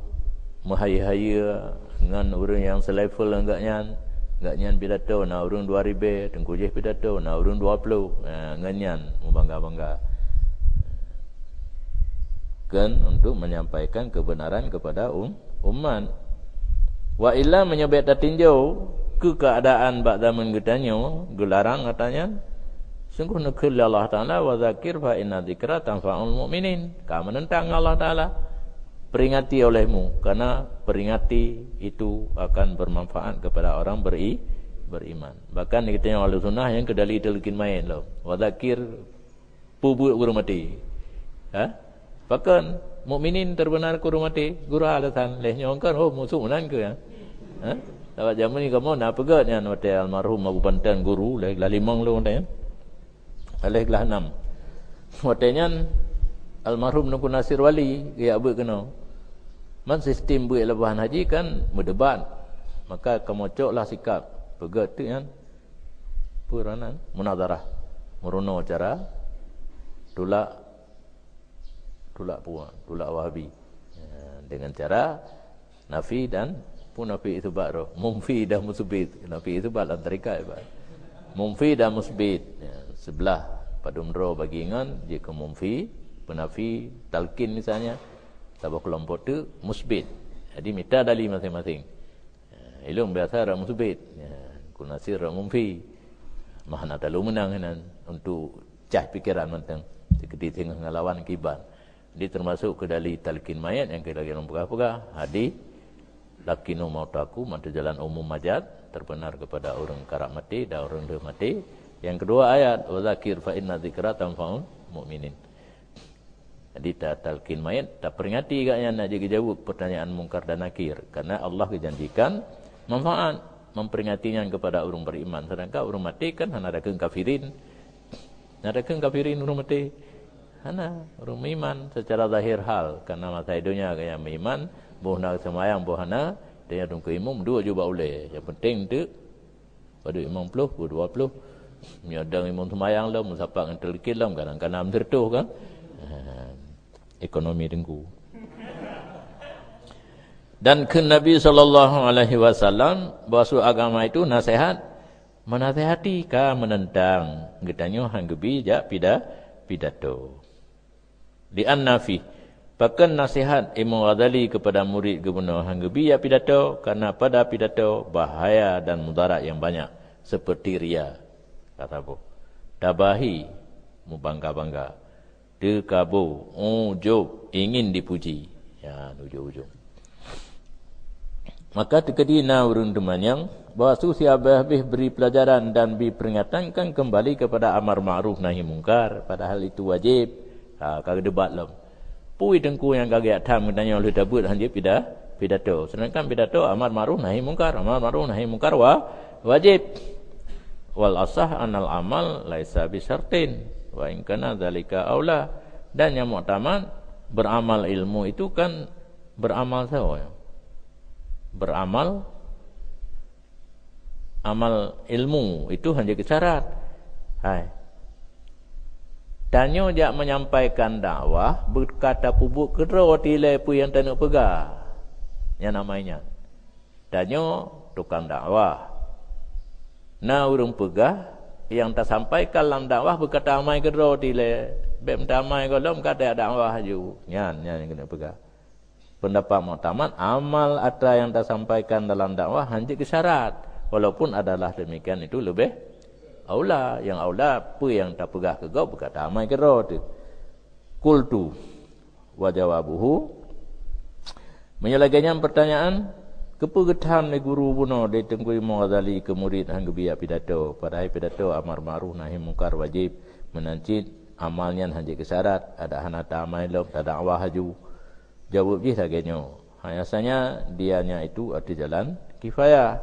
mahaya-haya dengan orang yang selevel enggak nyan pidato, na urang 2000, tengku je pidato, na urang 20, nganyan membangga-bangga. Kan untuk menyampaikan kebenaran kepada umat. Wa illa menyebut tinjau ke keadaan bak zaman gedanyo, gelarang katanya, sungguh nakil Allah Ta'ala wa zakir fa inna dzikra tanfa'ul mu'minin. Ka menentang Allah Ta'ala, peringati olehmu, karena peringati itu akan bermanfaat kepada orang beriman. Bahkan kita yang ahli sunnah yang kedali telkin main lo. Wa zakir pubuk guru mati. Bahkan mukminin terbenar guru mati, guru alasan leh nyongkan musuh menan ke ya. Lawat zaman ni kamu nak pegat yang mati almarhum Abu Bantan guru leh limang lo ya. Leh kelah 6. Watenya almarhum Nungku Nasir Wali dia abuk kena. Man sistem buat lebahan haji kan berdebat. Maka kemocoklah sikap pegat tu kan. Puranan munazarah. Meruno cara tolak puan, tolak Wahabi. Dengan cara nafi dan pun nafi itsbat roh. Mumfi dan musbit. Nafi itsbat dalam tarekat. Mumfi dan musbit. Sebelah padumro bagi ingan jika mumfi penafi talqin misalnya sabah kelompok tu musbit. Jadi minta dalil masing-masing. Ilmu biasa ra musbit. Kunasir ra mumfi. Mahna talu menang nan untuk cah pikiran mentang. Sekedi tengah ngelawan kibar. Dia termasuk ke dalil talqin mayat yang kita lagi pegah-pegah. Hadi lakinu mautaku mata jalan umum majat terbenar kepada orang karak mati dan orang dah mati. Yang kedua ayat wa zakir fa inna dzikra tanfa'ul mu'minin. Jadi tak talqin mayat, tak peringati agaknya nak jaga jawab pertanyaan mungkar dan nakir. Karena Allah kejanjikan manfaat memperingatinya kepada orang beriman. Sedangkan orang mati kan hanya ada kafirin. Ada kafirin orang mati. Hana orang iman secara zahir hal. Karena masa hidupnya kayak iman, bohna semayang bohana, dia dong ke imam dua juga boleh. Yang penting tu pada imam 10, 20. Miadang imam semayang lah, musafak yang terlikit lah, kadang-kadang tertuh kan. Ekonomi dengku. Dan ke Nabi SAW bahwa agama itu nasihat, menasihati ka menentang. Getanya hanggebi jak pidato. Di an-nafi. Bahkan nasihat Imam Ghazali kepada murid gubernur hanggebi jak pidato, karena pada pidato bahaya dan mudarat yang banyak. Seperti ria. Kata apa? Tabahi, membangga-bangga. Dekabu, ujub, ingin dipuji. Ya, ujub-ujub. Maka tekadina urung demanyang bahawa susi habis beri pelajaran dan beri peringatan kan kembali kepada amar ma'ruf nahi mungkar. Padahal itu wajib. Kagak debat lah. Pui dengku yang kagak tam katanya oleh dabut hanya pidato. Sedangkan pidato amar ma'ruf nahi mungkar. Amar ma'ruf nahi mungkar wajib. Wal asah anal amal laisa bisyartin. Wa in kana dzalika aula. Dan yang muktamad beramal ilmu itu kan beramal sawa. Beramal amal ilmu itu hanya syarat. Hai. Danyo jak menyampaikan dakwah berkata pubuk kedra tilai pu yang tak nak pegah. Yang namanya. Danyo tukang dakwah. Na urung pegah yang tak sampaikan dalam dakwah berkata amai kedra tilai. Bem damai golom kata dakwah ju. Nyan yang kena pegah. Pendapat muktamad amal atra yang tak sampaikan dalam dakwah hanya syarat. Walaupun adalah demikian itu lebih aula. Yang aula apa yang tak pegah ke kau berkata amai kira tu. Qultu wa jawabuhu. Menyelagainya pertanyaan kepegetan ni guru buno di tengku Imam Ghazali ke murid hang biya pidato. Padahal pidato amar ma'ruf nahi mungkar wajib menancit amalnya hanya syarat. Ada hanata amai lom tak dakwah haju. Jawab je laganya. Biasanya dianya itu ada jalan kifayah.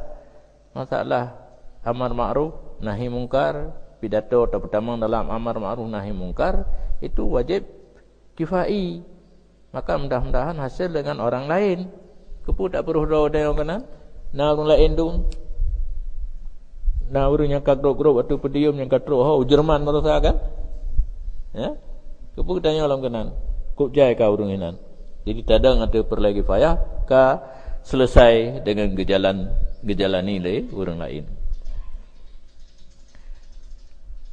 Masalah amar ma'ruf nahi mungkar pidato atau pertama dalam amar ma'ruf nahi mungkar itu wajib kifai. Maka mudah-mudahan hasil dengan orang lain. Kepu tak perlu doa dia orang na orang lain tu. Na orang yang kagrok-grok atau pedium yang katrok ho Jerman merasa kan? Ya. Kepu tanya orang kanan. Kok jai ka orang inan. Jadi tadang ada perlagi payah ka selesai dengan gejala nilai orang lain.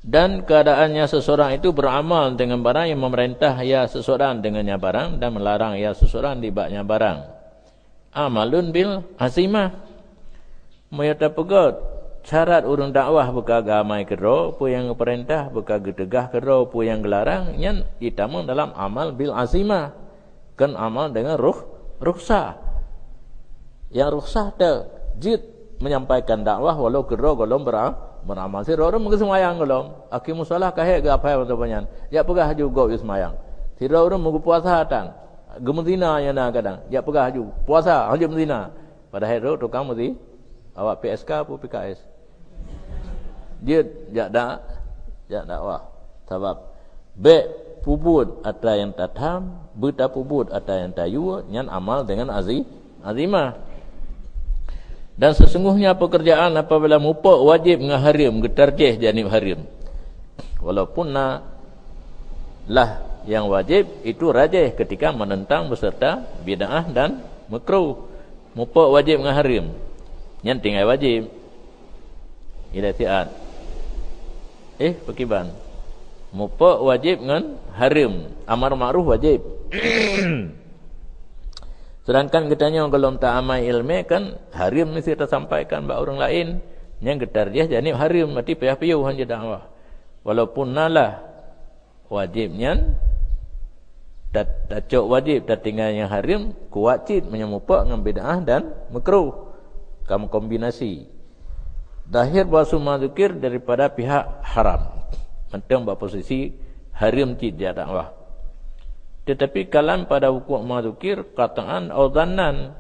Dan keadaannya seseorang itu beramal dengan barang yang memerintah ia seseorang dengannya barang dan melarang ia seseorang dibaknya barang. Amalun bil azimah. Mayata pegot syarat urang dakwah beka agamai kero, pu yang perintah beka gedegah kero, pu yang gelarang nyan ditamung dalam amal bil azimah. Kan amal dengan rukhsah. Yang rukhsah dah jid menyampaikan dakwah walau kero golong beramal si orang mungkin semayang golong aki musalah kahek ke apa yang banyak dia pegah juga us semayang si orang mungkin puasa hatan gemuzina yang nak kadang dia pegah juga puasa hanya gemuzina pada hari itu tukang mesti awak PSK atau PKS dia tak dakwah sebab be pubut ada yang tatam buta pubut ada yang tayu nyan amal dengan azimah. Dan sesungguhnya pekerjaan apabila mupuk wajib ngaharim getarjih janib harim. Walaupun lah yang wajib itu rajih ketika menentang beserta bid'ah dan makruh. Mupuk wajib ngaharim. Yang tinggal wajib. Ila tiat. Pekiban. Mupuk wajib ngan harim. Amar ma'ruf wajib. Sedangkan kitanya kalau tak amai ilmu kan harim mesti kita sampaikan bagi orang lain. Yang getar dia janib harim mati payah-payah hanya dakwah. Walaupun nalah wajibnya tak cok wajib tak tinggal yang harim kuwajib menyemupak dengan bid'ah dan makruh. Kamu kombinasi. Dahir bahasu mazukir daripada pihak haram. Mentang posisi harim tidak dakwah. Tetapi kalam pada hukum mazukir kataan atau zannan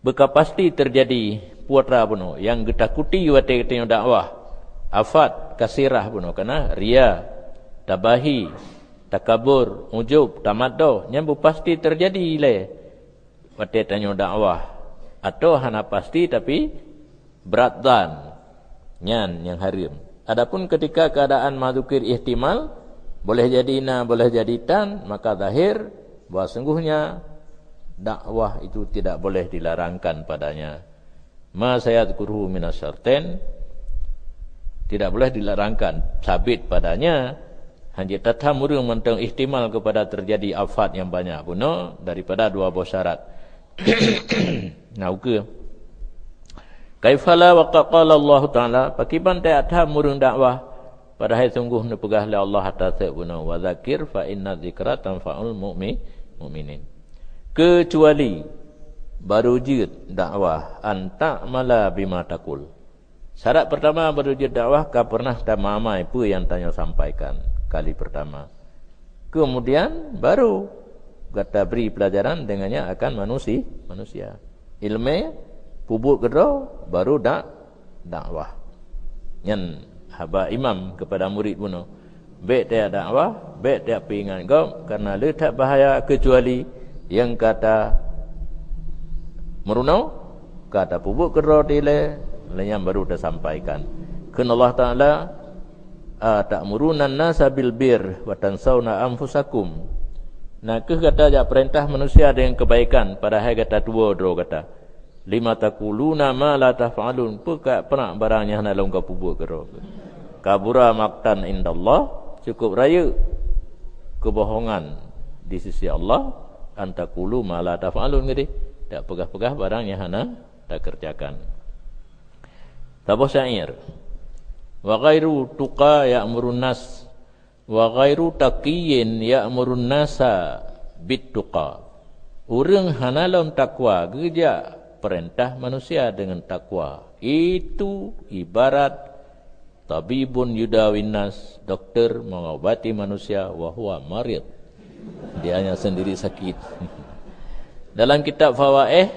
beka pasti terjadi putra puno yang getakuti wate ketanya dakwah afat kasirah puno kana ria tabahi takabur ujub tamaddo nyambu pasti terjadi le wate tanya dakwah atau hana pasti tapi berat dan nyan yang harim. Adapun ketika keadaan mazukir ihtimal boleh jadi na, boleh jadi tan, maka zahir bahawa sungguhnya dakwah itu tidak boleh dilarangkan padanya. Ma sayadkuruhu minasyarten tidak boleh dilarangkan, sabit padanya. Hanya tatamur yang mentang ihtimal kepada terjadi afat yang banyak puno daripada dua buah syarat. Nah, uke. Kaifala wa qala Allah Taala, pakiban ta tatamur dakwah padahal sungguh nepegah oleh Allah atas sebuna wa zakir fa inna dzikra tanfa'ul mu'minin. Kecuali baru jid dakwah anta mala bima taqul. Syarat pertama baru jid dakwah ka pernah tamamai apa yang tanya sampaikan kali pertama. Kemudian baru kata beri pelajaran dengannya akan manusia. Ilmu pubuk kedua baru dakwah. Yang haba imam kepada murid puno. Baik dia dakwah, baik dia peringat kau karena letak bahaya kecuali yang kata merunau, kata pubuk kedua tile yang baru dah sampaikan. Kerana Allah Taala ta'murunan nasa bil bir wa tansawna anfusakum. Nah, kata jak perintah manusia dengan kebaikan pada hari kata dua kata. Lima taquluna ma la taf'alun. Pekak pernah barangnya hana long ka pubuk kedua. Kabura maktan indallah, cukup raya kebohongan di sisi Allah antakulu ma la taf'alun gede tak pegah-pegah barang yang hana tak kerjakan. Tabuh syair wa ghairu tuqa ya'murun nas wa ghairu taqiyyin ya'murun nasa bittuqa. Urang hana lam takwa geja perintah manusia dengan takwa itu ibarat tabibun yudawin nas, dokter mengobati manusia wa huwa marid. Dia hanya sendiri sakit. Dalam kitab Fawaih,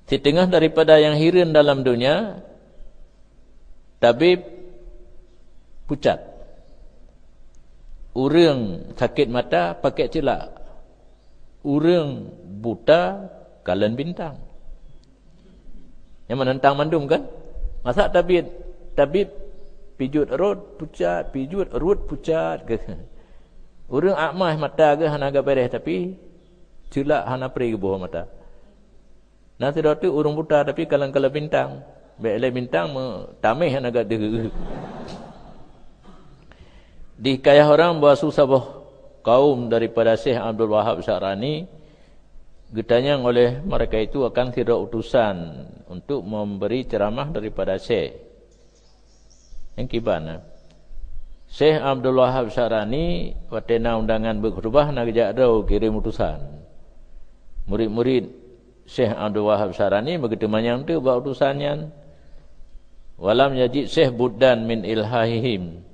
setengah daripada yang hirin dalam dunia, tabib pucat. Urang sakit mata pakai celak. Urang buta kalan bintang. Yang menentang mandum kan? Masa tabib pijut erut pucat, pijut erut pucat ke. Urang akmah mata ke hana agak beres tapi celak hana peri ke bawah mata. Nanti tu urang buta tapi kalan-kalan bintang. Baiklah bintang tamih hana agak dege. Di hikayah orang bahawa susah kaum daripada Syekh Abdul Wahab Syarani getanyang oleh mereka itu akan tidak utusan untuk memberi ceramah daripada Syekh. Yang kibana Syekh Abdul Wahab Syarani watena undangan berkhutbah nak jak dau kirim utusan. Murid-murid Syekh Abdul Wahab Syarani begitu manyang tu buat utusannya. Walam yajid Syekh buddan min ilhahihim.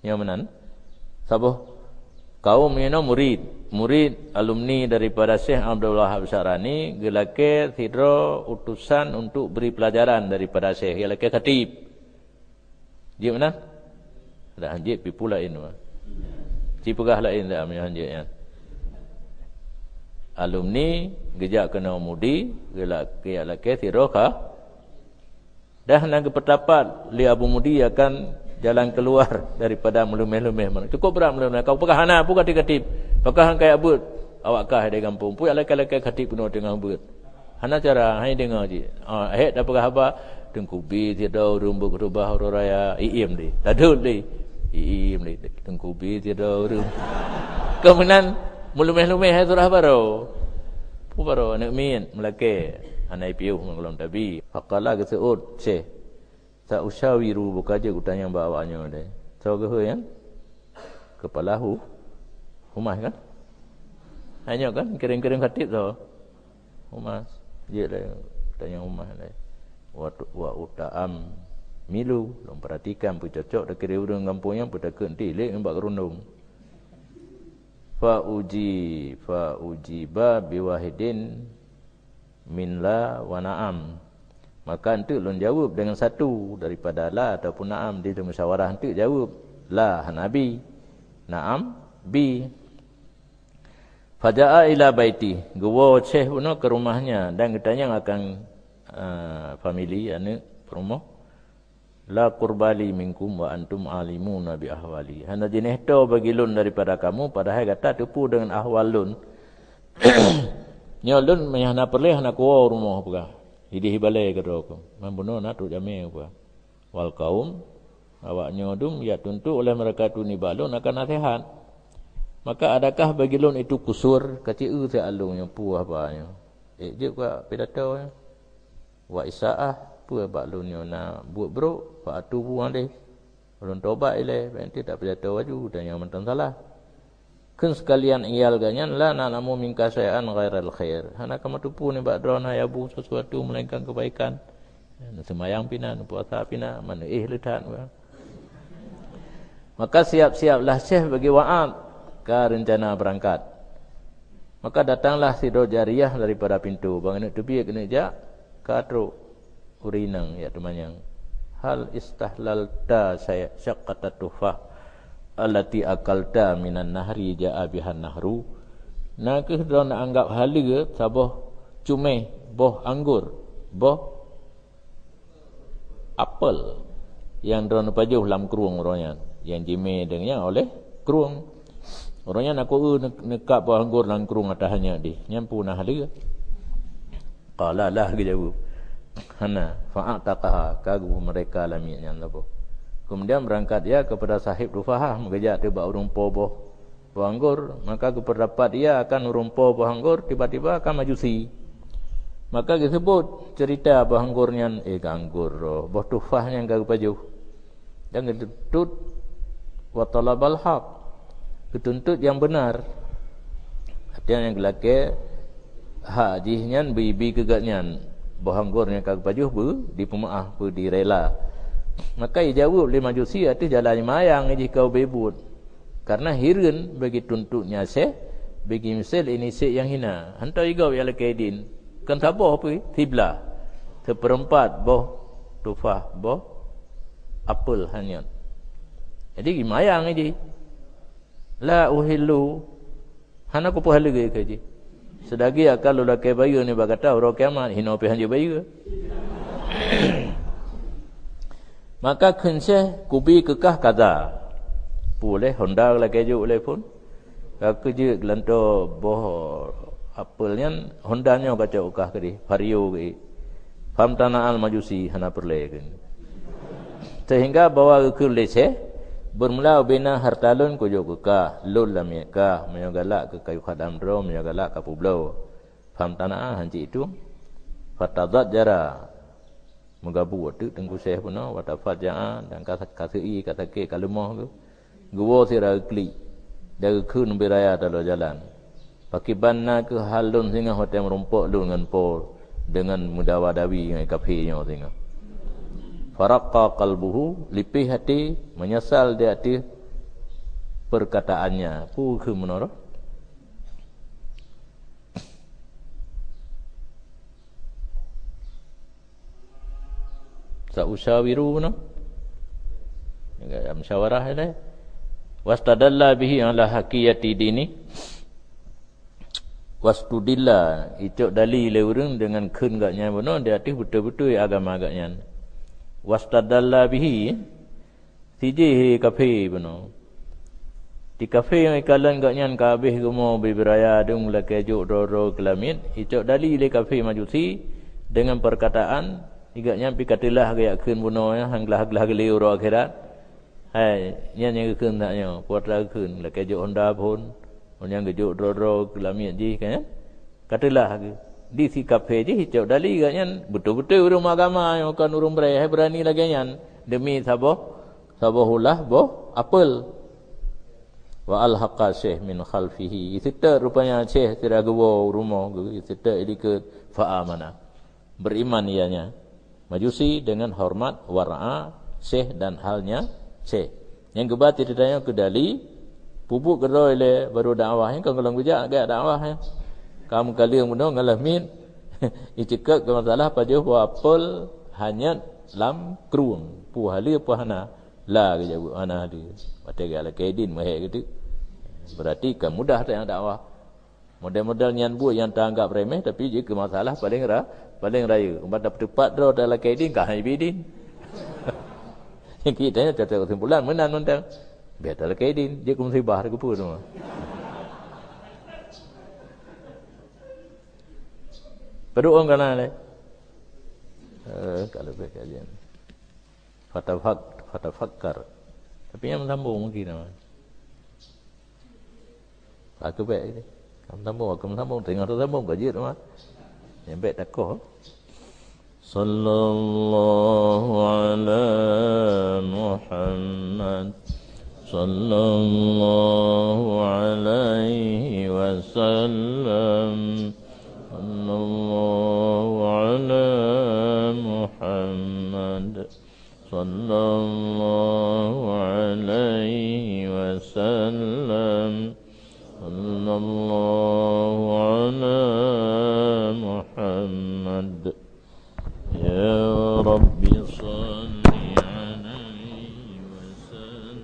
Yang mana? Sabuh kaum ini murid alumni daripada Syekh Abdul Wahab Syarani gelake tidro utusan untuk beri pelajaran daripada Syekh gelake khatib. Dia mana? Ada hanjit pi pula ini. Cipegah lain dah punya hanjitnya. Alumni gejak kena mudi gelake tidro ka dah nak berpendapat li Abu Mudi akan jalan keluar daripada melumeh-lumeh mana. Cukup berat melumeh. Kau pegah hana pun khatib. Pakah hang kaya abut. Awak kah di kampung. Puyak laki-laki khatib penuh dengan abut. Hana cara hai dengar je. Hek dah pegah apa? Tengkubi tiada rumbu kerubah raya. Iim di. Tadul di. Iim di. Tengkubi tiada rum. Kemudian melumeh-lumeh hai surah baru. Baru nak min melaki. Anai piuh mengelom tabi. Faqala keseut Syekh. Tak usyawiru bukaja kutanya bawanya dia. Tahu ke yang kepala humas kan? Hanya kan kering-kering khatib tu. Humas. Dia dah tanya humas dia. Wa utaam milu, long perhatikan pu cocok dak kira urang kampungnya pu tak kentilek ngembak kerundung. Fa ujiba biwahidin min la wa na'am. Maka entuk lon jawab dengan satu daripada la ataupun na'am. Di musyawarah entuk jawab la hanabi, na'am bi. Faja'a ila baiti, gua Syekh pun ke rumahnya dan katanya akan family anak rumah. La qurbali minkum wa antum alimuna bi ahwali. Hana jenis to bagi lun daripada kamu padahal kata tepu dengan ahwal lun. Nyolun menyana perleh nak kuah rumah apa. Hidih balai ke roko. Mampuno nak tu jamai apa. Wal kaum awaknya dum ya tentu oleh mereka tu ni balun akan nasihat. Maka adakah bagi lun itu kusur kecil se alungnya puah apanya. Je ka pidato ya. Wa isaah puah balunnya na buat bro fa atu buang deh. Ulun tobat ile berarti tak pidato waju dan yang mentan salah. Kun sekalian iyal ganyan la na'lamu min kasai'an ghairal khair. Hana kamu tupu ni bak drona yabu sesuatu melainkan kebaikan. Semayang pina, puasa pina, mana letak. Maka siap-siaplah Syekh bagi wa'ad ke rencana berangkat. Maka datanglah si Jariyah daripada pintu. Bang nak tepi kena jak katro urinang ya temanyang. Hal istahlalta saya syaqqatat tufah allati akalta minan nahri jaa bihan nahru. Nak ke nak anggap hala sabah cumeh boh anggur, boh apel yang drone pajuh dalam keruang orangnya yang jime dengan oleh keruang orangnya nak nekap boh anggur dalam keruang atahnya di nyampu nah hala. Qala lah ke jawab. Hana fa'ataqaha kagu mereka laminya lapo. Kemudian berangkat dia kepada sahib Rufahah mengejak tiba urumpo boh anggur. Maka kependapat dia akan urumpo boh anggur tiba-tiba akan majusi. Maka disebut cerita boh anggurnya anggur boh tufah yang gagu pajuh. Dan dituntut wa talabal haq. Dituntut yang benar. Artinya yang gelake hak jihnya bibi kegatnya boh anggurnya gagu pajuh di pemaah direla. Maka ia jawab oleh majusi itu jalan mayang jika kau bebut. Karena hirun bagi tuntutnya Syekh, bagi misal ini Syekh yang hina. Hantar igau ya lakaidin. Kan tabah apa? Tiblah. Seperempat boh tufah boh apel hanyut. Jadi mayang aja. La uhillu hana ko pahala ge kaji. Sedagi akal lelaki bayu ni berkata orang kiamat hina pi hanja bayu. Maka kense kubi kekah kata. Boleh Honda lelaki ju boleh pun. Aku je gelanto boh apelnya Honda nya kaca ukah kedi Vario ge. Fam tanah al majusi hana perle ke. Sehingga bawa ke lece bermula bina hartalun ko jo ka lul lam ka menyogalak ke kayu khadam dro menyogalak ka publo fam tanah hanci itu fatadzat jara mengabu tu tengku syekh puno watafat jaa dan kasei kata ke kalemah tu guwo sira kli dari kun beraya dalam jalan pakibanna ke halun singa hotel merumpok lu dengan pol dengan mudawadawi dengan kafenya singa faraqqa qalbuhu lipih hati menyesal di hati perkataannya pu ke menara sa usyawiru no ya musyawarah ini wastadalla bihi ala haqiyati dini wastudilla itu dalil urang dengan keun gaknya benar di hati betul-betul agama agaknya wastadalla bihi tiji kafe benar di kafe yang ikalan gaknya kabeh gumo beraya dung lakejuk roro kelamit itu dalil kafe majusi dengan perkataan igaknya pi katilah gaya keun benar ya hanglah geliu ro akhirat hai nya keun taknya putra keun lakejuk Honda pun yang gejuk roro kelamit ji kan katilah di si kafe je hijau dali gaknya betul-betul urung agama yang kan urung berani lagi nyan demi sabohullah boh apel wa alhaqa syekh min khalfihi isita rupanya syekh tidak gewo rumah isita idike fa amana beriman ianya majusi dengan hormat wara'a syekh dan halnya syekh yang kebat ditanya ke dali pupuk geroi le baru dakwah yang kalau gujak agak dakwah ya kamu kali yang mudah ngalamin icekak ke masalah pada wapol hanya lam kruung puhali puhana la ke jabu ana di patega la kedin mahek gitu berarti kan mudah yang dakwah model-model nyan bu yang tanggap remeh tapi jika masalah paling raya pada tepat ro dalam kedin ka haibidin kita nya cakap kesimpulan menan mentang biar dalam kedin je ku musibah ke pun semua berdoa kan le kalau baik kajian fatafakkar tapi yang sambung mungkin aku baik ni kamu sambung tengok tu sambung kajian mah yang baik takut sallallahu ala Muhammad sallallahu alaihi wasallam sallallahu ala Muhammad sallallahu alaihi wasallam sallallahu